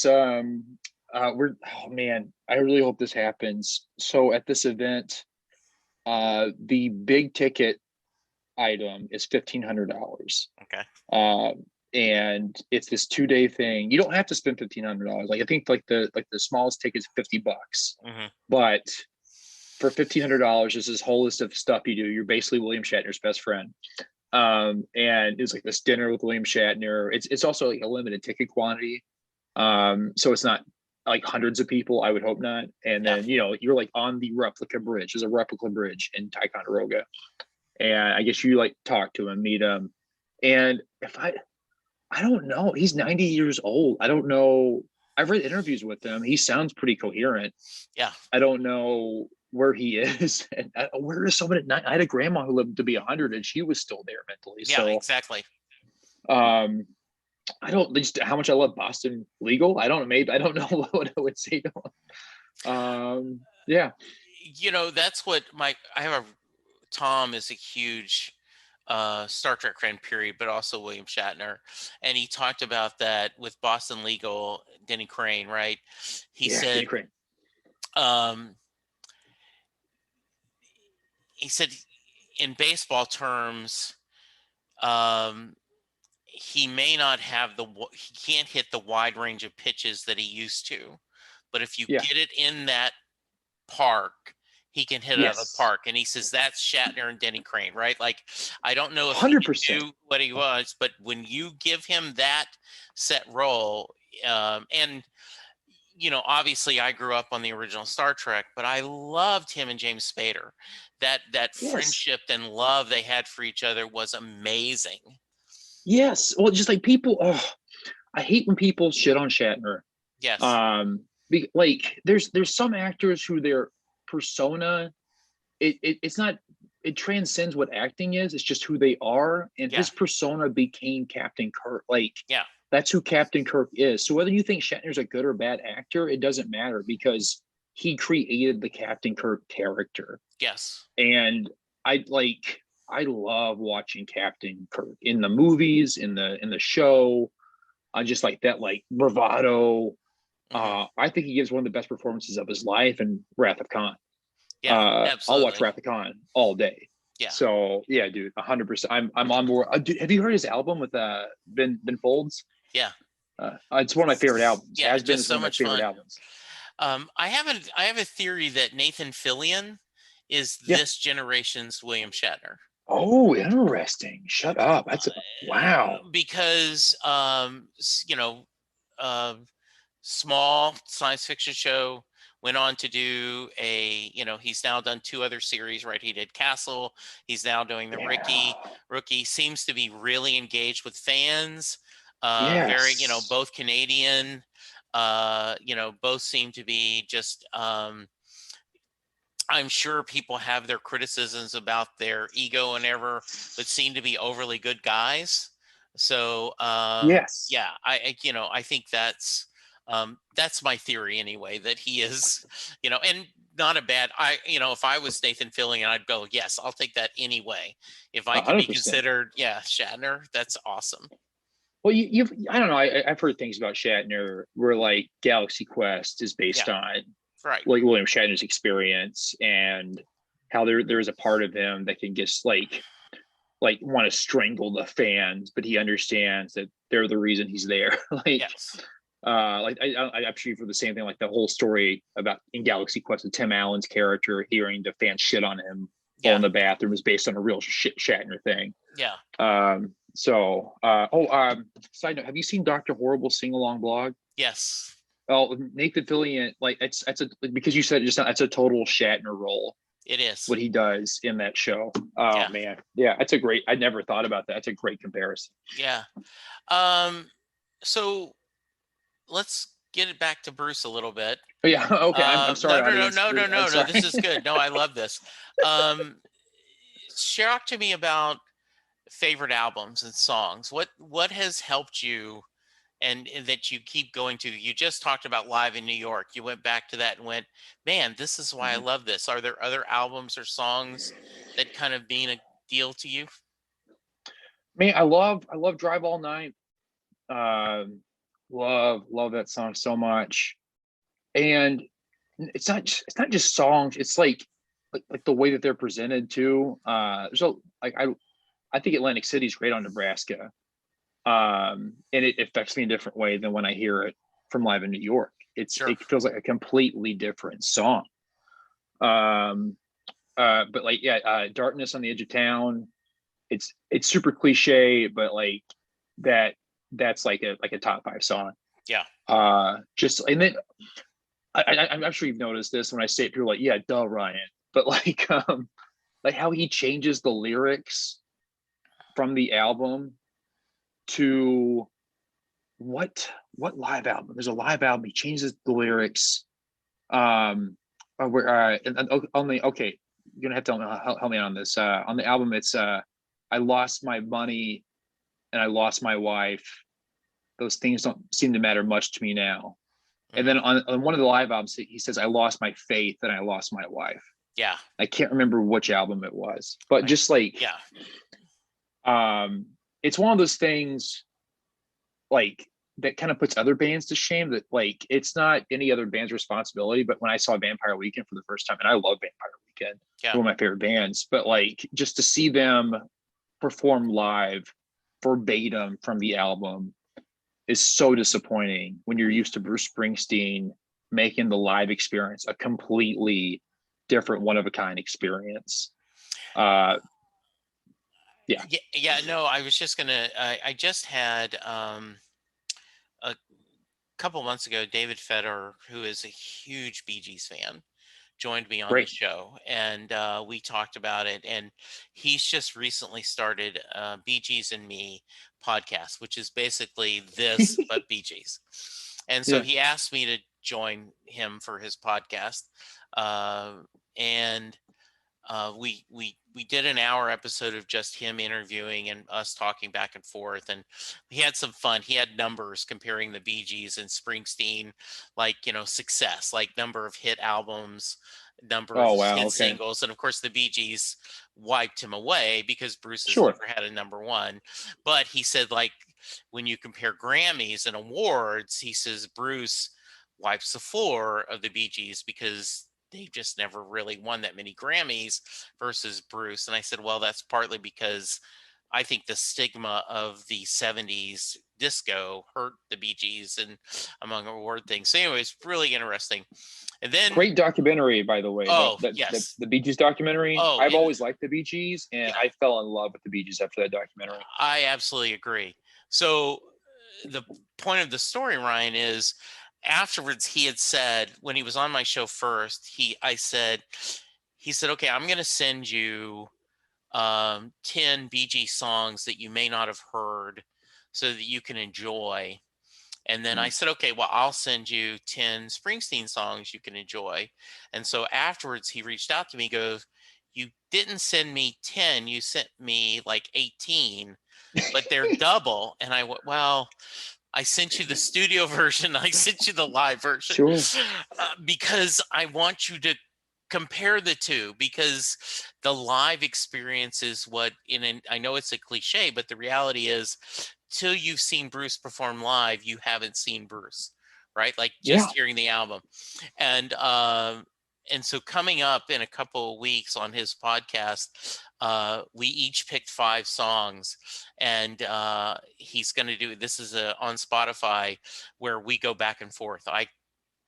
we're oh man, I really hope this happens. So at this event, the big ticket item is $1,500. Okay. Uh, and it's this 2-day thing. You don't have to spend $1,500. Like I think like the smallest ticket is $50. Hmm. But for $1,500, there's this whole list of stuff you do. You're basically William Shatner's best friend. And it was like this dinner with William Shatner. It's also like a limited ticket quantity. So it's not like hundreds of people. I would hope not. And Yeah. then, you're like on the replica bridge. There's a replica bridge in Ticonderoga. And I guess you like talk to him, meet him. And I don't know, he's 90 years old. I don't know. I've read interviews with him. He sounds pretty coherent. Yeah. I don't know where he is. And where is someone at 9? I had a grandma who lived to be 100 and she was still there mentally. Yeah, So, exactly. um, I don't just how much I love Boston Legal. I don't maybe I don't know what I would say to him. Yeah. That's what I have Tom is a huge Star Trek fan, period, but also William Shatner. And he talked about that with Boston Legal, Denny Crane, right? He Yeah, said, Danny Crane. um, he said in baseball terms, um, he may not have he can't hit the wide range of pitches that he used to, but if you Yeah. get it in that park, he can hit it out of the Yes. park. And he says that's Shatner and Denny Crane, right? Like, I don't know if he can 100%. do what he was, but when you give him that set role, and obviously I grew up on the original Star Trek, but I loved him and James Spader. That Yes. friendship and love they had for each other was amazing. Yes. Well, just like people, I hate when people shit on Shatner. Yes. Like there's some actors who their persona, it's not, it transcends what acting is. It's just who they are. And Yeah. his persona became Captain Kirk. Like, Yeah. that's who Captain Kirk is. So whether you think Shatner's a good or bad actor, it doesn't matter because he created the Captain Kirk character. Yes. And I love watching Captain Kirk in the movies, in the show. I just like that, like bravado. Mm-hmm. I think he gives one of the best performances of his life in Wrath of Khan. Yeah, I'll watch absolutely. Wrath of Khan all day. Yeah. So yeah, dude, 100%. I'm on board. Have you heard his album with Ben Folds? Yeah. It's one of my favorite albums. Yeah, Has been just is one so of my much favorite fun. albums. I have a theory that Nathan Fillion is Yeah. this generation's William Shatner. Oh, interesting. Shut up. That's wow. Because small science fiction show, went on to do he's now done 2 other series, right? He did Castle, he's now doing the Yeah. Rookie seems to be really engaged with fans. Very, Yes. both Canadian, both seem to be just I'm sure people have their criticisms about their ego and ever, but seem to be overly good guys. So Yes. yeah, I think that's my theory anyway, that he is, and not a bad, if I was Nathan Fillion, I'd go, yes, I'll take that anyway. If I could be 100%. considered, yeah, Shatner, that's awesome. Well, I don't know. I've heard things about Shatner where like Galaxy Quest is based Yeah, on right. like William Shatner's experience and how there is a part of him that can just like want to strangle the fans, but he understands that they're the reason he's there. Yes. I'm sure for the same thing, like the whole story about in Galaxy Quest with Tim Allen's character hearing the fans shit on him while Yeah. in the bathroom is based on a real Shatner thing. Yeah. Side note, have you seen Dr. Horrible's sing along blog? Yes. Oh, Nathan Fillion, like because you said it just that's a total Shatner role. It is. What he does in that show. Oh Yeah. man, yeah, that's a great. I never thought about that. That's a great comparison. Yeah. So let's get it back to Bruce a little bit. Oh, yeah. Okay. I'm sorry, No, audience. I'm no. sorry. This is good. No, I love this. Talk to me about favorite albums and songs. What has helped you, and that you keep going to? You just talked about Live in New York. You went back to that and went, man, this is why I love this. Are there other albums or songs that kind of mean a deal to you? Man, I love Drive All Night. Love that song so much. And it's not just songs. It's like the way that they're presented too. There's a like I think Atlantic City is great on Nebraska. And it affects me in a different way than when I hear it from Live in New York. Sure. It feels like a completely different song. But like, yeah, Darkness on the Edge of Town, it's super cliche, but like that that's like a top five song. Yeah. Just and then I'm sure you've noticed this when I say it, people are like, yeah, duh, Ryan. But like how he changes the lyrics from the album to what live album? There's a live album. He changes the lyrics. And only okay. You're gonna have to help me on this. On the album, it's I lost my money and I lost my wife. Those things don't seem to matter much to me now. And then Hmm. on one of the live albums, he says, I lost my faith and I lost my wife. Yeah. I can't remember which album it was, but I, just like, yeah. um, it's one of those things like that kind of puts other bands to shame that like, it's not any other band's responsibility. But when I saw Vampire Weekend for the first time, and I love Vampire Weekend, Yeah. one of my favorite bands, but like just to see them perform live verbatim from the album is so disappointing when you're used to Bruce Springsteen making the live experience a completely different one of a kind experience. Uh yeah. Yeah. Yeah. No, I was just gonna. I just had a couple months ago, David Feder, who is a huge Bee Gees fan, joined me on the Great. show, and we talked about it. And he's just recently started Bee Gees and Me podcast, which is basically this but Bee Gees. And so Yeah. he asked me to join him for his podcast, uh, and we did an hour episode of just him interviewing and us talking back and forth, and he had some fun. He had numbers comparing the Bee Gees and Springsteen, like success, like number of hit albums, number of Oh wow. hit Okay. singles, and of course the Bee Gees wiped him away because Bruce has Sure. never had a number one. But he said, like, when you compare Grammys and awards, he says Bruce wipes the floor of the Bee Gees because they just never really won that many Grammys versus Bruce. And I said, well, that's partly because I think the stigma of the 70s disco hurt the Bee Gees and among award things. So anyways, really interesting. And then, Great documentary, by the way. oh, yes. The Bee Gees documentary. Oh, I've always liked the Bee Gees, and yeah, I fell in love with the Bee Gees after that documentary. I absolutely agree. So the point of the story, Ryan, is afterwards he had said, when he was on my show first, he said, okay, I'm going to send you 10 BG songs that you may not have heard so that you can enjoy. And then I said, okay, well, I'll send you 10 Springsteen songs you can enjoy. And so afterwards he reached out to me, goes, you didn't send me 10, you sent me like 18, but they're double. And I went, well, I sent you the studio version. I sent you the live version Sure. because I want you to compare the two, because the live experience is what I know it's a cliche, but the reality is till you've seen Bruce perform live, you haven't seen Bruce, right? Like Yeah. just hearing the album. And so coming up in a couple of weeks on his podcast, we each picked 5 songs, and he's going to do, this is on Spotify, where we go back and forth. I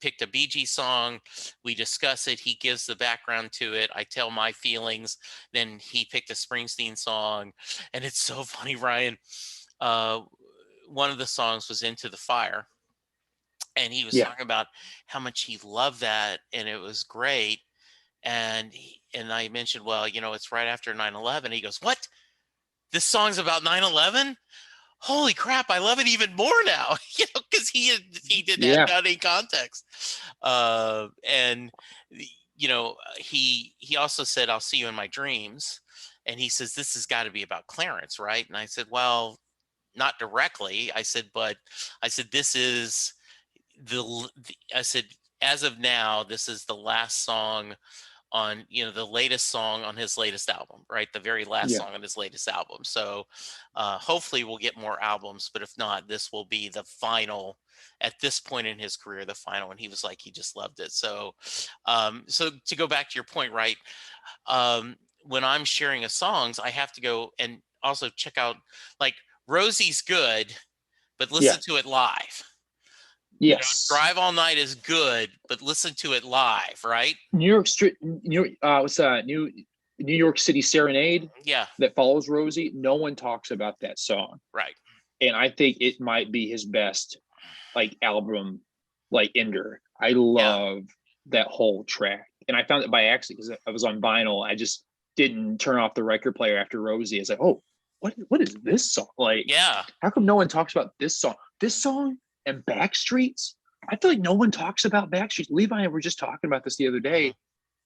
picked a Bee Gees song, we discuss it, he gives the background to it, I tell my feelings, then he picked a Springsteen song. And it's so funny, Ryan. uh, One of the songs was Into the Fire, and he was Yeah. talking about how much he loved that and it was great. And I mentioned, well, it's right after 9/11. He goes, what, this song's about 9/11? Holy crap, I love it even more now. Because he didn't Yeah. have any context. And he also said, I'll see you in my dreams. And he says, this has got to be about Clarence, right? And I said, well, not directly. I said, this is I said, as of now, this is the last song on, the latest song on his latest album, right? The very last Yeah. song on his latest album. So hopefully we'll get more albums, but if not, this will be the final at this point in his career, the final. And he was like, he just loved it. So, so to go back to your point, right? When I'm sharing a songs, I have to go and also check out, like, Rosie's good, but Yeah. listen to it live. Yes. Drive All Night is good, but listen to it live, right? New York Street. What's that? New York City Serenade Yeah. that follows Rosie, no one talks about that song. Right. And I think it might be his best like album like ender. I love that whole track. And I found it by accident because I was on vinyl. I just didn't turn off the record player after Rosie. It's like, oh, what is this song? Like, Yeah. how come no one talks about this song? This song and Backstreets. I feel like no one talks about Backstreets. Levi and we were just talking about this the other Mhm. day.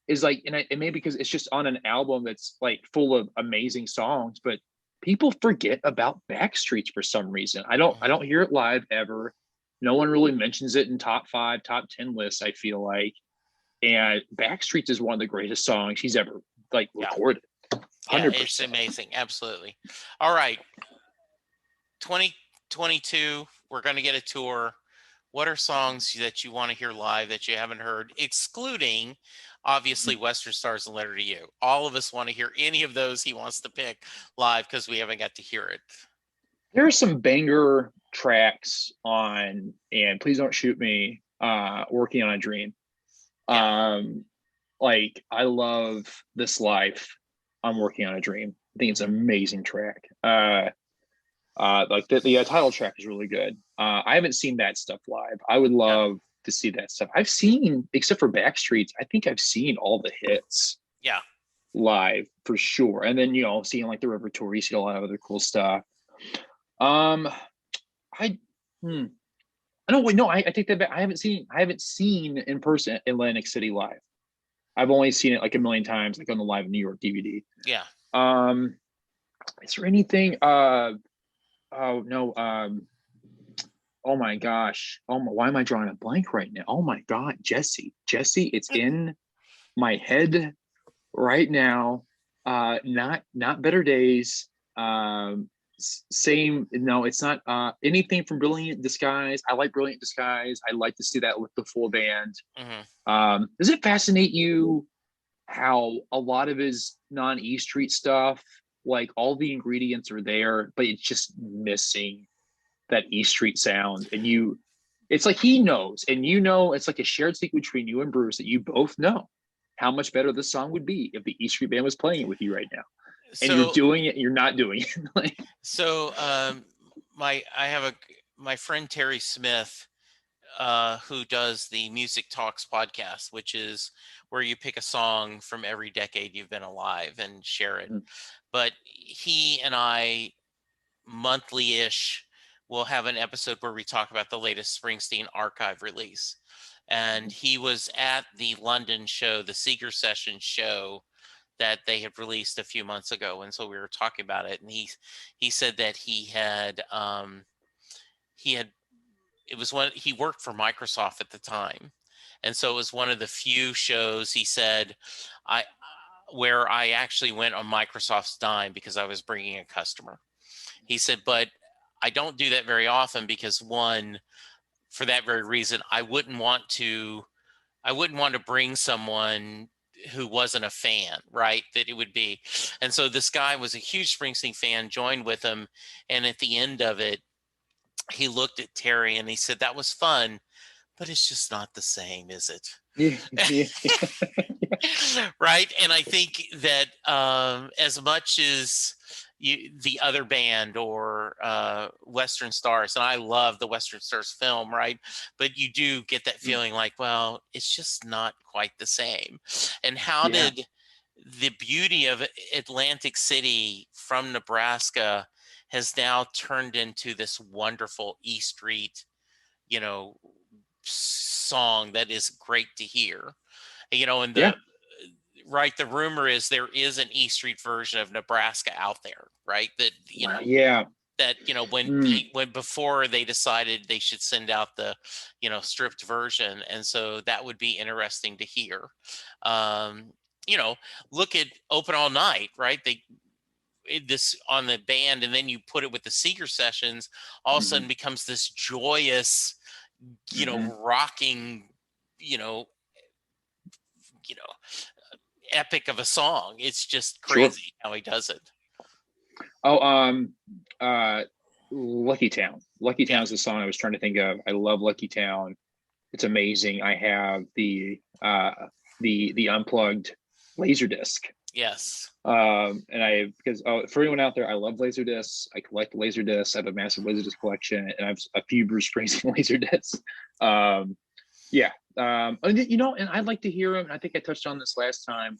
Is like, and it may because it's just on an album that's like full of amazing songs, but people forget about Backstreets for some reason. I Mhm. don't hear it live ever. No one really mentions it in top 5, top 10 lists, I feel like. And Backstreets is one of the greatest songs he's ever like Yeah. recorded. Yeah. It's 100%. amazing. Absolutely. All right. 2022, we're going to get a tour. What are songs that you want to hear live that you haven't heard, excluding obviously Western Stars and Letter to You? All of us want to hear any of those he wants to pick live because we haven't got to hear it. There are some banger tracks on, and Please Don't Shoot Me, Working on a Dream. Yeah. Like I love This Life. I'm Working on a Dream. I think it's an amazing track. Like the title track is really good. I haven't seen that stuff live. I would Yeah. love to see that stuff. I've seen, except for Backstreets, I think I've seen all the hits Yeah. live for sure. And then seeing like the River Tour, you see a lot of other cool stuff. Um, I hmm, I don't wait. No, I take that back. I haven't seen in person Atlantic City live. I've only seen it like a million times, like on the Live in New York DVD. Yeah. Um, is there anything? Oh no. Oh my gosh. Why am I drawing a blank right now? Oh my God, Jesse. It's in my head right now. Not Better Days. Same. No, it's not. Anything from Brilliant Disguise. I like Brilliant Disguise. I like to see that with the full band. Hmm. Does it fascinate you how a lot of his non-E Street stuff, like all the ingredients are there, but it's just missing that E Street sound? And it's like he knows, and it's like a shared secret between you and Bruce that you both know how much better this song would be if the E Street band was playing it with you right now. And you're So, doing it, and you're not doing it. Like, so, I have my friend Terry Smith, who does the Music Talks podcast, which is where you pick a song from every decade you've been alive and share it. But he and I monthly-ish will have an episode where we talk about the latest Springsteen archive release. And he was at the London show, the Seeger Session show that they had released a few months ago, and so we were talking about it. And he said that he had it was when he worked for Microsoft at the time, and so it was one of the few shows he said I where I actually went on Microsoft's dime because I was bringing a customer. He said, but I don't do that very often because, one, for that very reason, I wouldn't want to bring someone who wasn't a fan, right? That it would be. And so this guy was a huge Springsteen fan, joined with him, and at the end of it, he looked at Terry and he said, "That was fun, but it's just not the same, is it?" yeah, yeah, Right. And I think that as much as the other band or Western Stars, and I love the Western Stars film, right? But you do get that feeling like, well, it's just not quite the same. And how yeah. did the beauty of Atlantic City from Nebraska has now turned into this wonderful E Street, you know, song that is great to hear. And Yeah. the rumor is there is an E Street version of Nebraska out there, right? That Wow. Yeah. when Mm. when before they decided they should send out the stripped version, and so that would be interesting to hear. Um, you know, look at Open All Night, right? This on the band, and then you put it with the Seeger sessions. All of a Mm-hmm. sudden, becomes this joyous, Mm-hmm. rocking, you know, you know, epic of a song. It's just Sure. crazy how he does it. Oh, uh, Lucky Town. Lucky Yeah. Town is the song I was trying to think of. I love Lucky Town. It's amazing. I have the unplugged laser disc. Yes. And I because for anyone out there, I love laser discs. I collect laser discs. I have a massive laser disc collection, and I have a few Bruce Springsteen laser discs. Um, yeah, and, and I'd like to hear him. And I think I touched on this last time.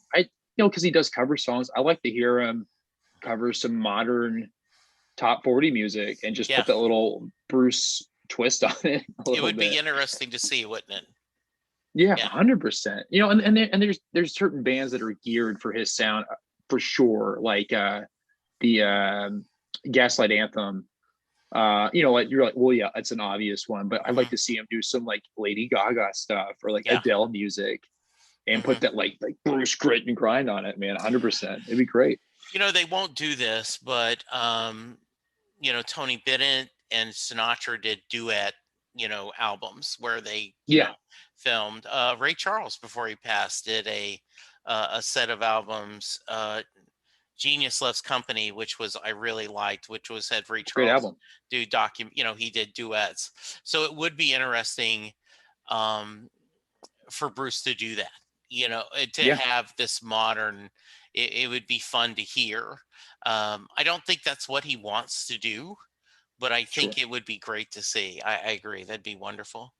Because he does cover songs. I like to hear him cover some modern top 40 music and just Yeah. put that little Bruce twist on it a It little would be bit. interesting to see, wouldn't it? Yeah, Yeah. 100%. And there's certain bands that are geared for his sound for sure, like the Gaslight Anthem. Like you're like, well, yeah, it's an obvious one, but I'd like Hmm. to see him do some like Lady Gaga stuff or like Yeah. Adele music and Hmm. put that like Bruce grit and grind on it, man. 100%. It'd be great. They won't do this, but Tony Bennett and Sinatra did duet, albums where they, Yeah, filmed. Ray Charles, before he passed, did a set of albums. Genius Loves Company, which was I really liked, which was had Ray great Charles album. do he did duets. So it would be interesting um, for Bruce to do that. To Yeah, have this modern. It would be fun to hear. I don't think that's what he wants to do, but I sure. think it would be great to see. I agree. That'd be wonderful.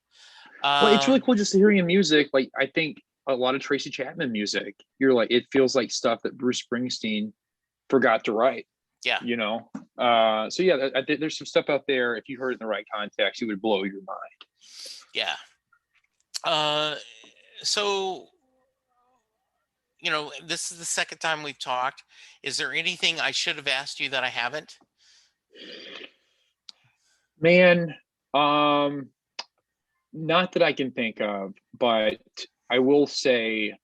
Well, it's really Um, cool just hearing him music. Like I think a lot of Tracy Chapman music, you're like, it feels like stuff that Bruce Springsteen forgot to write. yeah, You know, so yeah, there's some stuff out there. If you heard it in the right context, it would blow your mind. yeah. Uh, so this is the second time we've talked. Is there anything I should have asked you that I haven't? Man, um, not that I can think of, but I will say,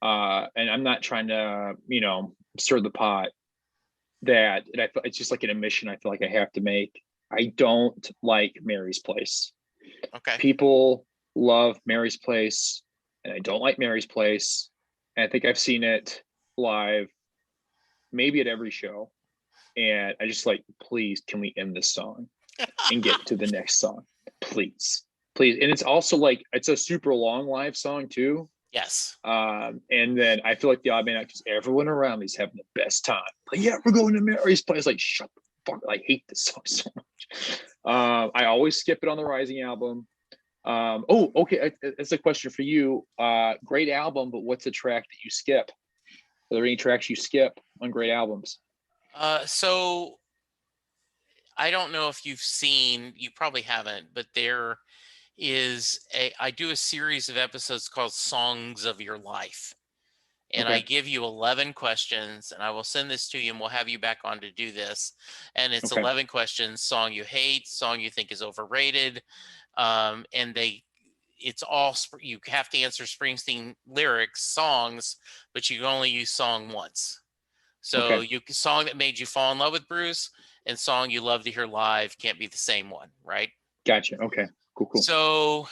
and I'm not trying to, stir the pot. It's just like an admission I feel like I have to make. I don't like Mary's Place. Okay. People love Mary's Place, and I don't like Mary's Place. And I think I've seen it live, maybe at every show. And I just like, please, can we end this song and get to the next song? Please. Please. And it's also like it's a super long live song too. Yes. And then I feel like the odd man out because everyone around me is having the best time. Like, yeah, we're going to Mary's Place. Like, shut the fuck. I hate this song so much. I always skip it on the Rising album. Okay. It's a question for you. Great album, but what's a track that you skip? Are there any tracks you skip on great albums? So I don't know if you've seen, you probably haven't, but I do a series of episodes called Songs of Your Life. And I Okay. give you 11 questions, and I will send this to you, and we'll have you back on to do this. And it's Okay. 11 questions: song you hate, song you think is overrated, and it's all you have to answer Springsteen lyrics, songs, but you can only use song once. So Okay. song that made you fall in love with Bruce, and song you love to hear live can't be the same one, right? Gotcha. Okay. Cool. Cool. So,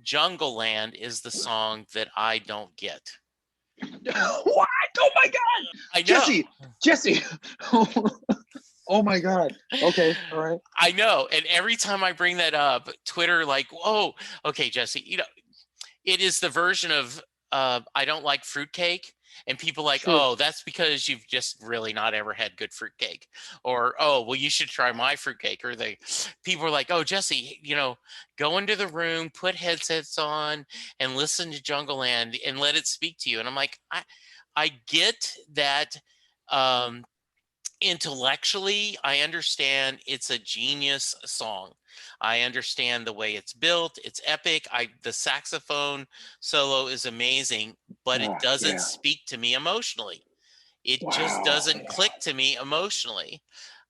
Jungle Land is the song that I don't get. What? Oh my God. I know. Jesse. Oh my God. Okay. All right. I know. And every time I bring that up, Twitter, like, whoa, okay, Jesse, it is the version of I don't like fruitcake. And people like, Sure. oh, that's because you've just really not ever had good fruitcake. Or, oh, well, you should try my fruitcake. Or people are like, oh, Jesse, go into the room, put headsets on, and listen to Jungle Land and let it speak to you. And I'm like, I get that intellectually, I understand it's a genius song. I understand the way it's built. It's epic. The saxophone solo is amazing, but it doesn't Yeah. speak to me emotionally. It just Wow. doesn't click to me emotionally.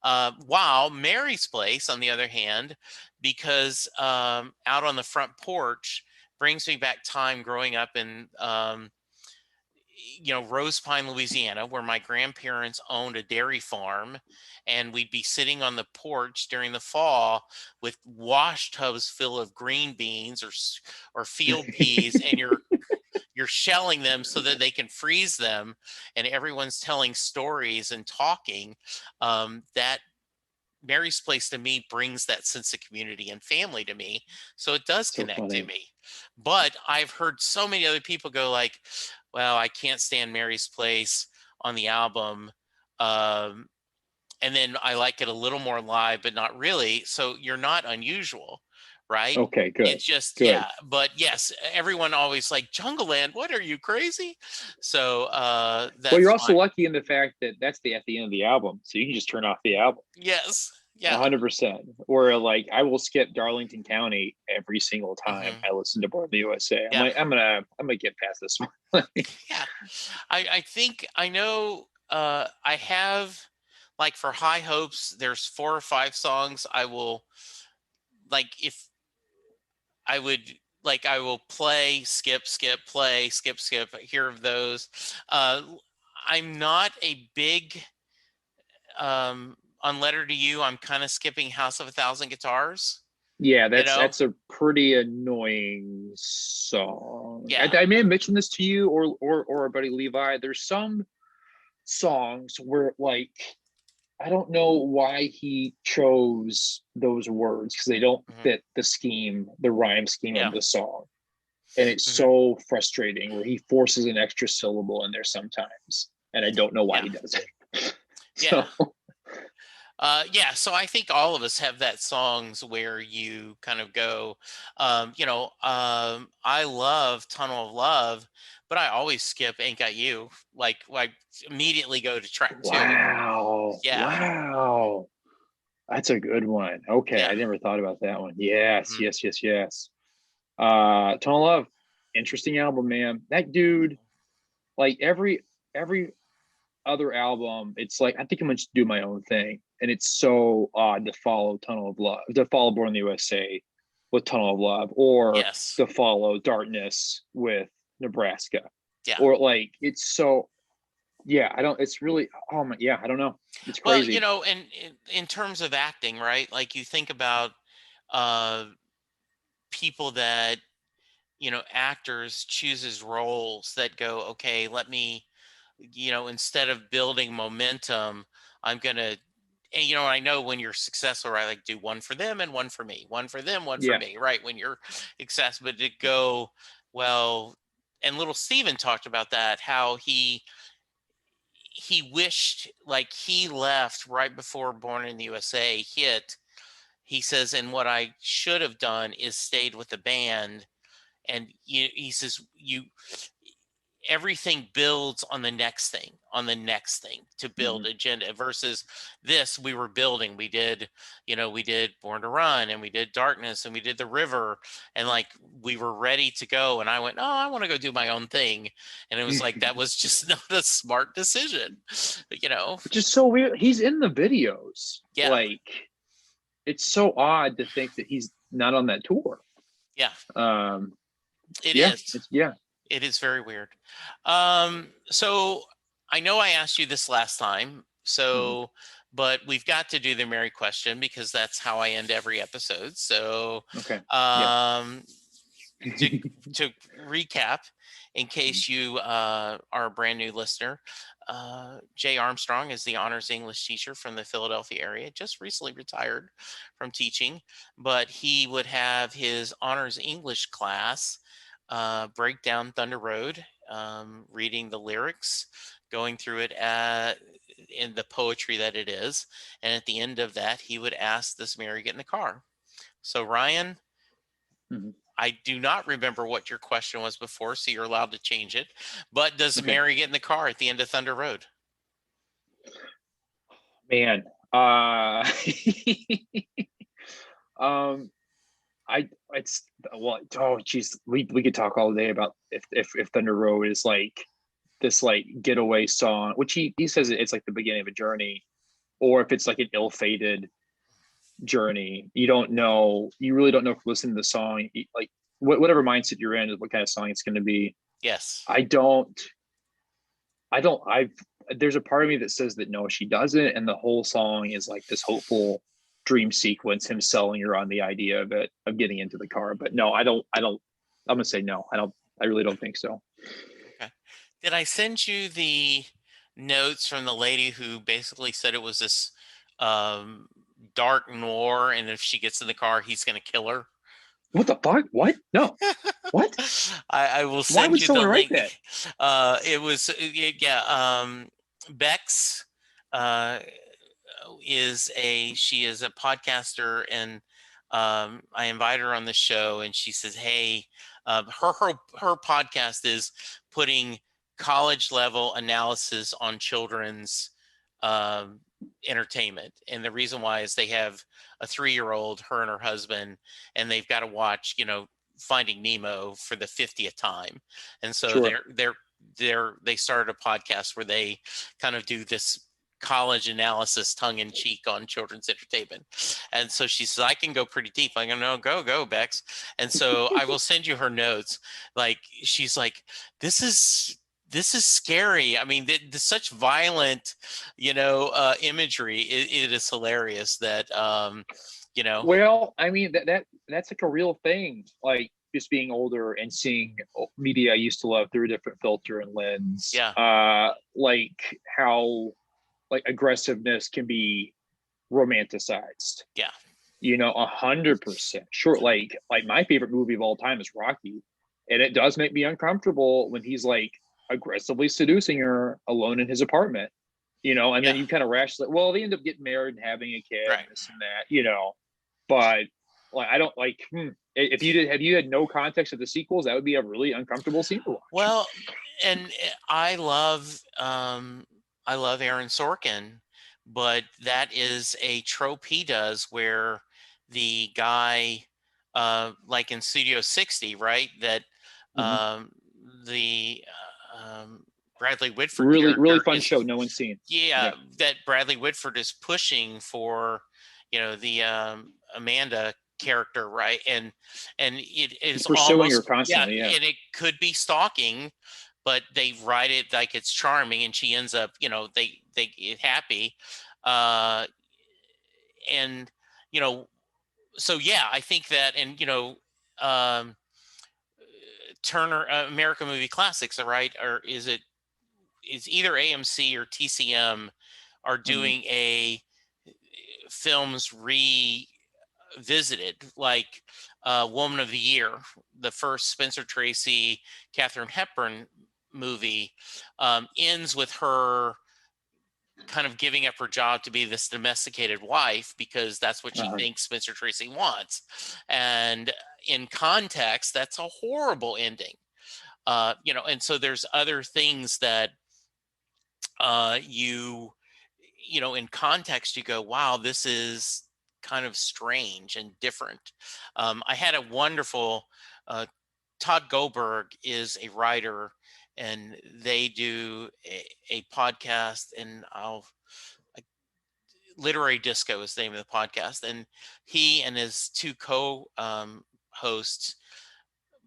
While Mary's Place, on the other hand, because Out on the Front Porch brings me back time growing up in Rose Pine, Louisiana, where my grandparents owned a dairy farm, and we'd be sitting on the porch during the fall with wash tubs full of green beans or field peas, and you're shelling them so that they can freeze them, and everyone's telling stories and talking. That Mary's Place to me brings that sense of community and family to me, so it does So connect to funny. me. But I've heard so many other people go like, well, I can't stand Mary's Place on the album. Um, and then I like it a little more live, but not really. So you're not unusual, right? Okay, good, It's just, good. yeah. But yes, everyone always like Jungleland. What are you, crazy? So Well, that's you're also fine. lucky in the fact that that's the at the end of the album, so you can just turn off the album. Yes. Yeah. 100%. Or like I will skip Darlington County every single time Hmm. I listen to Born in the USA. I'm Yeah. like, I'm gonna get past this one. Yeah. I think I know I have, like, for High Hopes, there's 4 or 5 songs I will, like, if I would, like, I will play, skip, skip, play, skip, skip, hear of those. Uh I'm not a big on Letter to You, I'm kind of skipping House of a Thousand Guitars, Yeah, you that's know? that's a pretty annoying song. I, Yeah. I may have mentioned this to you or our buddy Levi. There's some songs where like I don't know why he chose those words because they don't Hmm. fit the scheme, the rhyme scheme of Yeah. the song. And it's Hmm. so frustrating where he forces an extra syllable in there sometimes. And I don't know why Yeah. he does it. Yeah. So Yeah, so I think all of us have that songs where you kind of go, I love Tunnel of Love, but I always skip Ain't Got You. Like immediately go to track 2. wow. Yeah. Wow. That's a good one. Okay. Yeah. I never thought about that one. Yes, Mhm. yes, yes, yes. Tunnel Love. Interesting album, man. That dude, like every other album, it's like I think I'm gonna just do my own thing. And it's so odd to follow Tunnel of Love, to follow Born in the USA with Tunnel of Love, or Yes. to follow Darkness with Nebraska. Yeah. Or like it's so yeah, I don't it's really oh my yeah, I don't know. It's Well, crazy. and in terms of acting, right? Like, you think about uh people that, actors chooses roles that go, okay, let me, instead of building momentum, I'm going to, and I know when you're successful, right, like, do one for them and one for me, one for them, one for Yeah. me, right, when you're successful. But to go, well, and little Steven talked about that, how he wished, like, he left right before Born in the USA hit. He says, and what I should have done is stayed with the band. And he says, everything builds on the next thing, on the next thing, to Mm-hmm. build agenda, versus this, we were building, we did Born to Run, and we did Darkness, and we did The River, and, like, we were ready to go, and I went, oh, I want to go do my own thing. And it was like, that was just not a smart decision, you know. Which is so weird. He's in the videos. Yeah. Like it's so odd to think that he's not on that tour. Yeah, Um, it yeah, is. it's yeah. It is very weird. So I know I asked you this last time, Mhm. but we've got to do the Mary question, because that's how I end every episode. So, Okay. Yeah. um, to to recap, in case you are a brand new listener, Jay Armstrong is the honors English teacher from the Philadelphia area. Just recently retired from teaching, but he would have his honors English class break down Thunder Road, reading the lyrics, going through it in the poetry that it is, and at the end of that, he would ask, "Does Mary get in the car?" So, Ryan, Mhm. I do not remember what your question was before, so you're allowed to change it. But does Okay. Mary get in the car at the end of Thunder Road? Man. um I it's well oh geez we could talk all day about if Thunder Road is like this like getaway song, which he says it's like the beginning of a journey, or if it's like an ill-fated journey. You don't know, you really don't know if listening to the song like whatever mindset you're in is what kind of song it's going to be. Yes. I don't I've there's a part of me that says that no, she doesn't, and the whole song is like this hopeful dream sequence, him selling her on the idea of it of getting into the car. But no, I don't I'm gonna say no. I really don't think so. Okay. Did I send you the notes from the lady who basically said it was this um, dark noir, and if she gets in the car, he's going to kill her? What the fuck? What? No. What? I will Why send would you the someone write that? link. It was yeah. Bex uh, she is a podcaster, and I invite her on the show, and she says, "Hey, her podcast is putting college level analysis on children's um, entertainment, and the reason why is they have a 3-year-old, her and her husband, and they've got to watch, Finding Nemo for the 50th time, and so Sure. they started a podcast where they kind of do this college analysis tongue in cheek on children's entertainment. And so she says, I can go pretty deep. I'm going to go, Bex. And so I will send you her notes. Like, she's like, this is scary. I mean, such violent, imagery. It is hilarious that, Well, I mean that's like a real thing. Like just being older and seeing media I used to love through a different filter and lens. yeah, Like how like aggressiveness can be romanticized. yeah, 100%. Sure. Like my favorite movie of all time is Rocky, and it does make me uncomfortable when he's like aggressively seducing her alone in his apartment. And then yeah, you kind of rationalize, well, they end up getting married and having a kid, right. and this and that. But like I don't like if you had no context of the sequels, that would be a really uncomfortable scene to watch. Well, and I love Aaron Sorkin, but that is a trope he does where the guy, like in Studio 60, right? That Mhm. um, the Bradley Whitford Really, really character fun is, show no one's seen. yeah, Yeah. that Bradley Whitford is pushing for, the Amanda character, right? And it He's is pursuing her almost, yeah, constantly. Yeah. and it could be stalking, but they write it like it's charming, and she ends up, they get happy, uh, and you know, so yeah, I think that, and um, Turner American Movie Classics, all right, or is either AMC or TCM are Mhm. doing a films revisited, like Woman of the Year, the first Spencer Tracy, Katharine Hepburn movie, ends with her kind of giving up her job to be this domesticated wife because that's what she Uh-huh. thinks Spencer Tracy wants. And in context, that's a horrible ending. And so there's other things that in context, you go, wow, this is kind of strange and different. I had a wonderful, Todd Goldberg is a writer, and they do a podcast, and Literary Disco is the name of the podcast. And he and his two hosts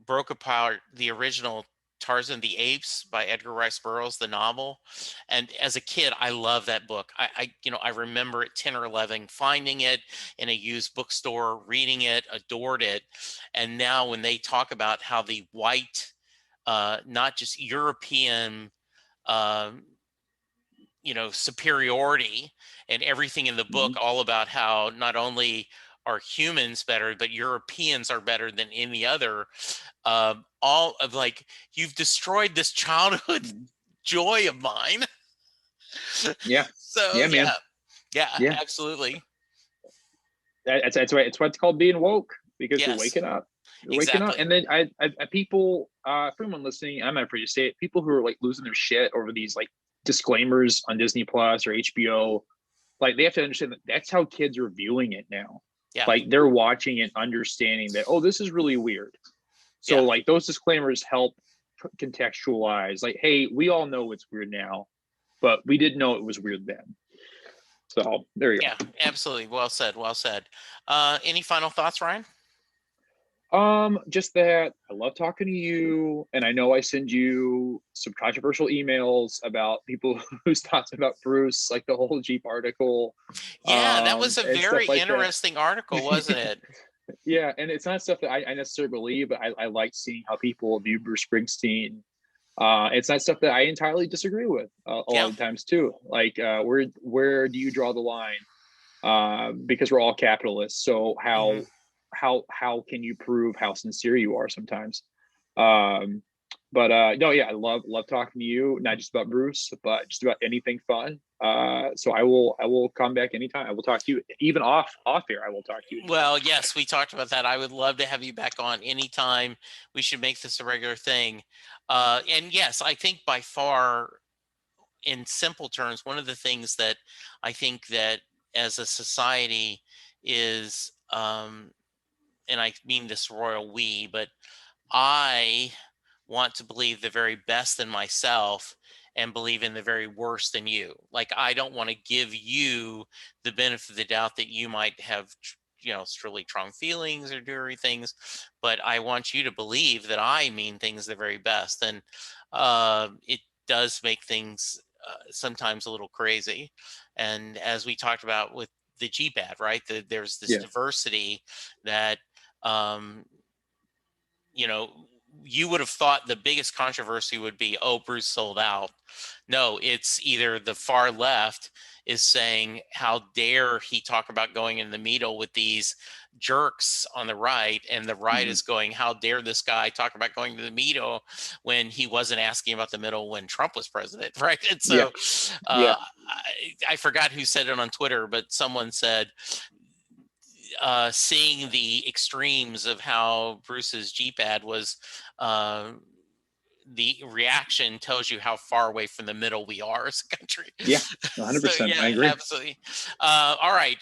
broke apart the original Tarzan the Apes by Edgar Rice Burroughs, the novel. And as a kid, I love that book. I remember at 10 or 11 finding it in a used bookstore, reading it, adored it. And now when they talk about how the white, not just European, um, superiority, and everything in the book Mhm. all about how not only are humans better, but Europeans are better than any other. All of like, you've destroyed this childhood Mhm. joy of mine. Yeah. So Yeah, man. yeah, Yeah. absolutely. That's right. It's what's called being woke because you're Yes, waking up. You're waking up, exactly. and then I people, for anyone listening, I'm not afraid to say it. People who are like losing their shit over these like disclaimers on Disney Plus or HBO, like they have to understand that that's how kids are viewing it now. Yeah, Like they're watching it, understanding that this is really weird. So yeah, like those disclaimers help contextualize. Like, hey, we all know it's weird now, but we didn't know it was weird then. So there you yeah, go. absolutely. Well said, well said. Any final thoughts, Ryan? Just that I love talking to you, and I know I send you some controversial emails about people whose thoughts about Bruce, like the whole Jeep article, Yeah, that was a and stuff very like that. interesting article, wasn't it? Yeah, and it's not stuff that I necessarily believe, but I like seeing how people view Bruce Springsteen. It's not stuff that I entirely disagree with a lot Yeah. of the times too. Like, where do you draw the line? Because we're all capitalists, so Hmm. how how can you prove how sincere you are sometimes. Um, but no, yeah, I love talking to you, not just about Bruce, but just about anything fun. So I will come back anytime. I will talk to you even off here. I will talk to you anytime. Well, yes, we talked about that. I would love to have you back on anytime. We should make this a regular thing. And yes, I think by far, in simple terms, one of the things that I think that as a society is, and I mean this royal we, but I want to believe the very best in myself and believe in the very worst in you. Like, I don't want to give you the benefit of the doubt that you might have, really strong feelings or do things, but I want you to believe that I mean things the very best. And it does make things sometimes a little crazy. And as we talked about with the GPAD, right? There's this Yeah, diversity that, um, you know, you would have thought the biggest controversy would be, oh, Bruce sold out. No, it's either the far left is saying, how dare he talk about going in the middle with these jerks on the right, and the right hmm, is going, how dare this guy talk about going to the middle when he wasn't asking about the middle when Trump was president, right? And yeah, so yeah, I forgot who said it on Twitter, but someone said, seeing the extremes of how Bruce's Jeep ad was, uh, the reaction tells you how far away from the middle we are as a country. yeah. So 100%. yeah, I agree. absolutely. All right.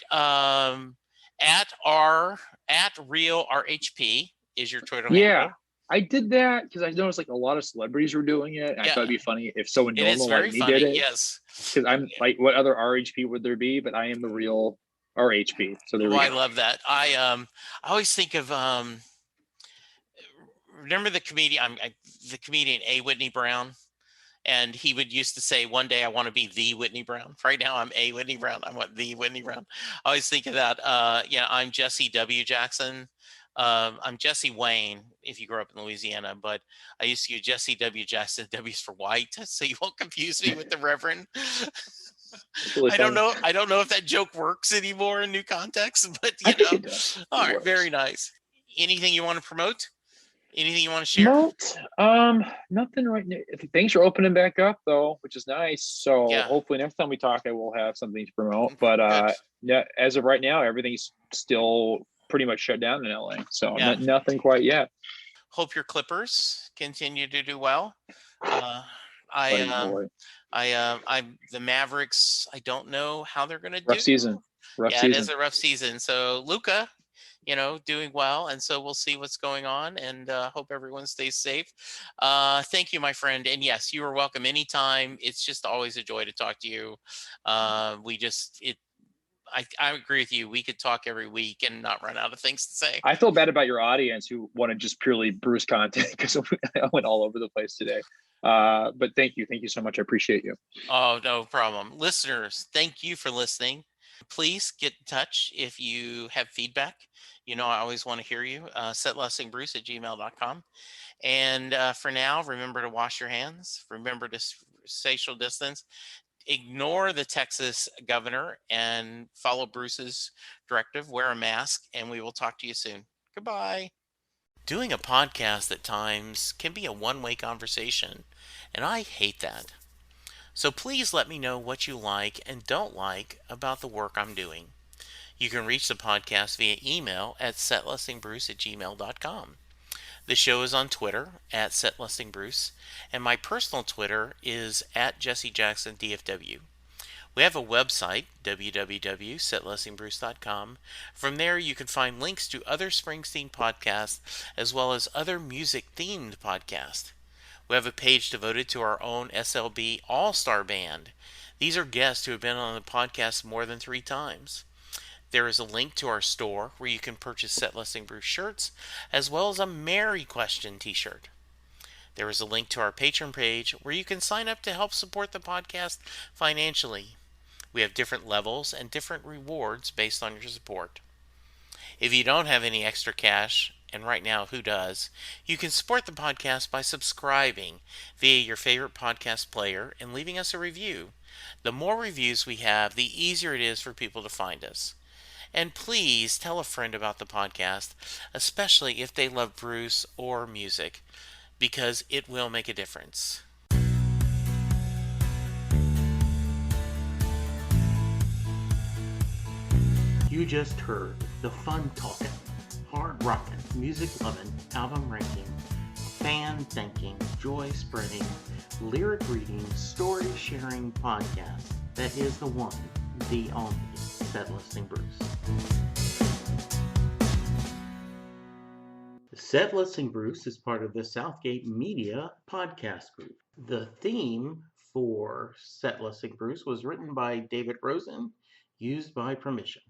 At our at real RHP is your Twitter Yeah, handle. I did that because I noticed like a lot of celebrities were doing it, and I thought Yeah, it'd be funny if someone it is normal like very me did funny. it. Yes. Because I'm like, what other RHP would there be? But I am the real RHP. So there Oh, we I go. love that. I always think of, remember the comedian, the comedian A. Whitney Brown, and he would used to say, one day I want to be the Whitney Brown. Right now I'm A. Whitney Brown. I want the Whitney Brown. I always think of that. Yeah, I'm Jesse W. Jackson. I'm Jesse Wayne if you grew up in Louisiana, but I used to use Jesse W. Jackson. W's for white, so you won't confuse me with the Reverend. It's really funny. I don't know if that joke works anymore in new context, but I think it does. all It right, very works. nice. Anything you want to promote? Anything you want to share? Moat, nothing right now. Things are opening back up though, which is nice. So Yeah, hopefully next time we talk, I will have something to promote. But good. yeah, as of right now, everything's still pretty much shut down in LA. So Yeah. nothing quite yet. Hope your Clippers continue to do well. Uh, I, Buddy boy, I'm the Mavericks. I don't know how they're going to rough do. season, rough Yeah, it is season. a rough season. So Luca, doing well, and so we'll see what's going on, and hope everyone stays safe. Thank you, my friend, and yes, you are welcome anytime. It's just always a joy to talk to you. We just it. I agree with you. We could talk every week and not run out of things to say. I feel bad about your audience who wanted just purely Bruce content because I went all over the place today. But thank you so much. I appreciate you. Oh, no problem. Listeners, thank you for listening. Please get in touch if you have feedback. I always want to hear you. Setlustingbruce@gmail.com. And for now, remember to wash your hands. Remember to social distance. Ignore the Texas governor and follow Bruce's directive. Wear a mask, and we will talk to you soon. Goodbye. Doing a podcast at times can be a one-way conversation, and I hate that. So please let me know what you like and don't like about the work I'm doing. You can reach the podcast via email at setlustingbruce@gmail.com. The show is on Twitter at setlustingbruce, and my personal Twitter is at jessejacksondfw. We have a website, www.setlustingbruce.com. From there, you can find links to other Springsteen podcasts as well as other music-themed podcasts. We have a page devoted to our own SLB All-Star Band. These are guests who have been on the podcast more than 3 times. There is a link to our store where you can purchase Set Listing Bruce shirts as well as a Merry Question t-shirt. There is a link to our Patreon page where you can sign up to help support the podcast financially. We have different levels and different rewards based on your support. If you don't have any extra cash, and right now, who does? You can support the podcast by subscribing via your favorite podcast player and leaving us a review. The more reviews we have, the easier it is for people to find us. And please tell a friend about the podcast, especially if they love Bruce or music, because it will make a difference. You just heard the fun talking, hard rocking, music loving, album ranking, fan thinking, joy spreading, lyric reading, story sharing podcast that is the one, the only, Set Listing Bruce. Set Listing Bruce is part of the Southgate Media podcast group. The theme for Set Listing Bruce was written by David Rosen, used by permission.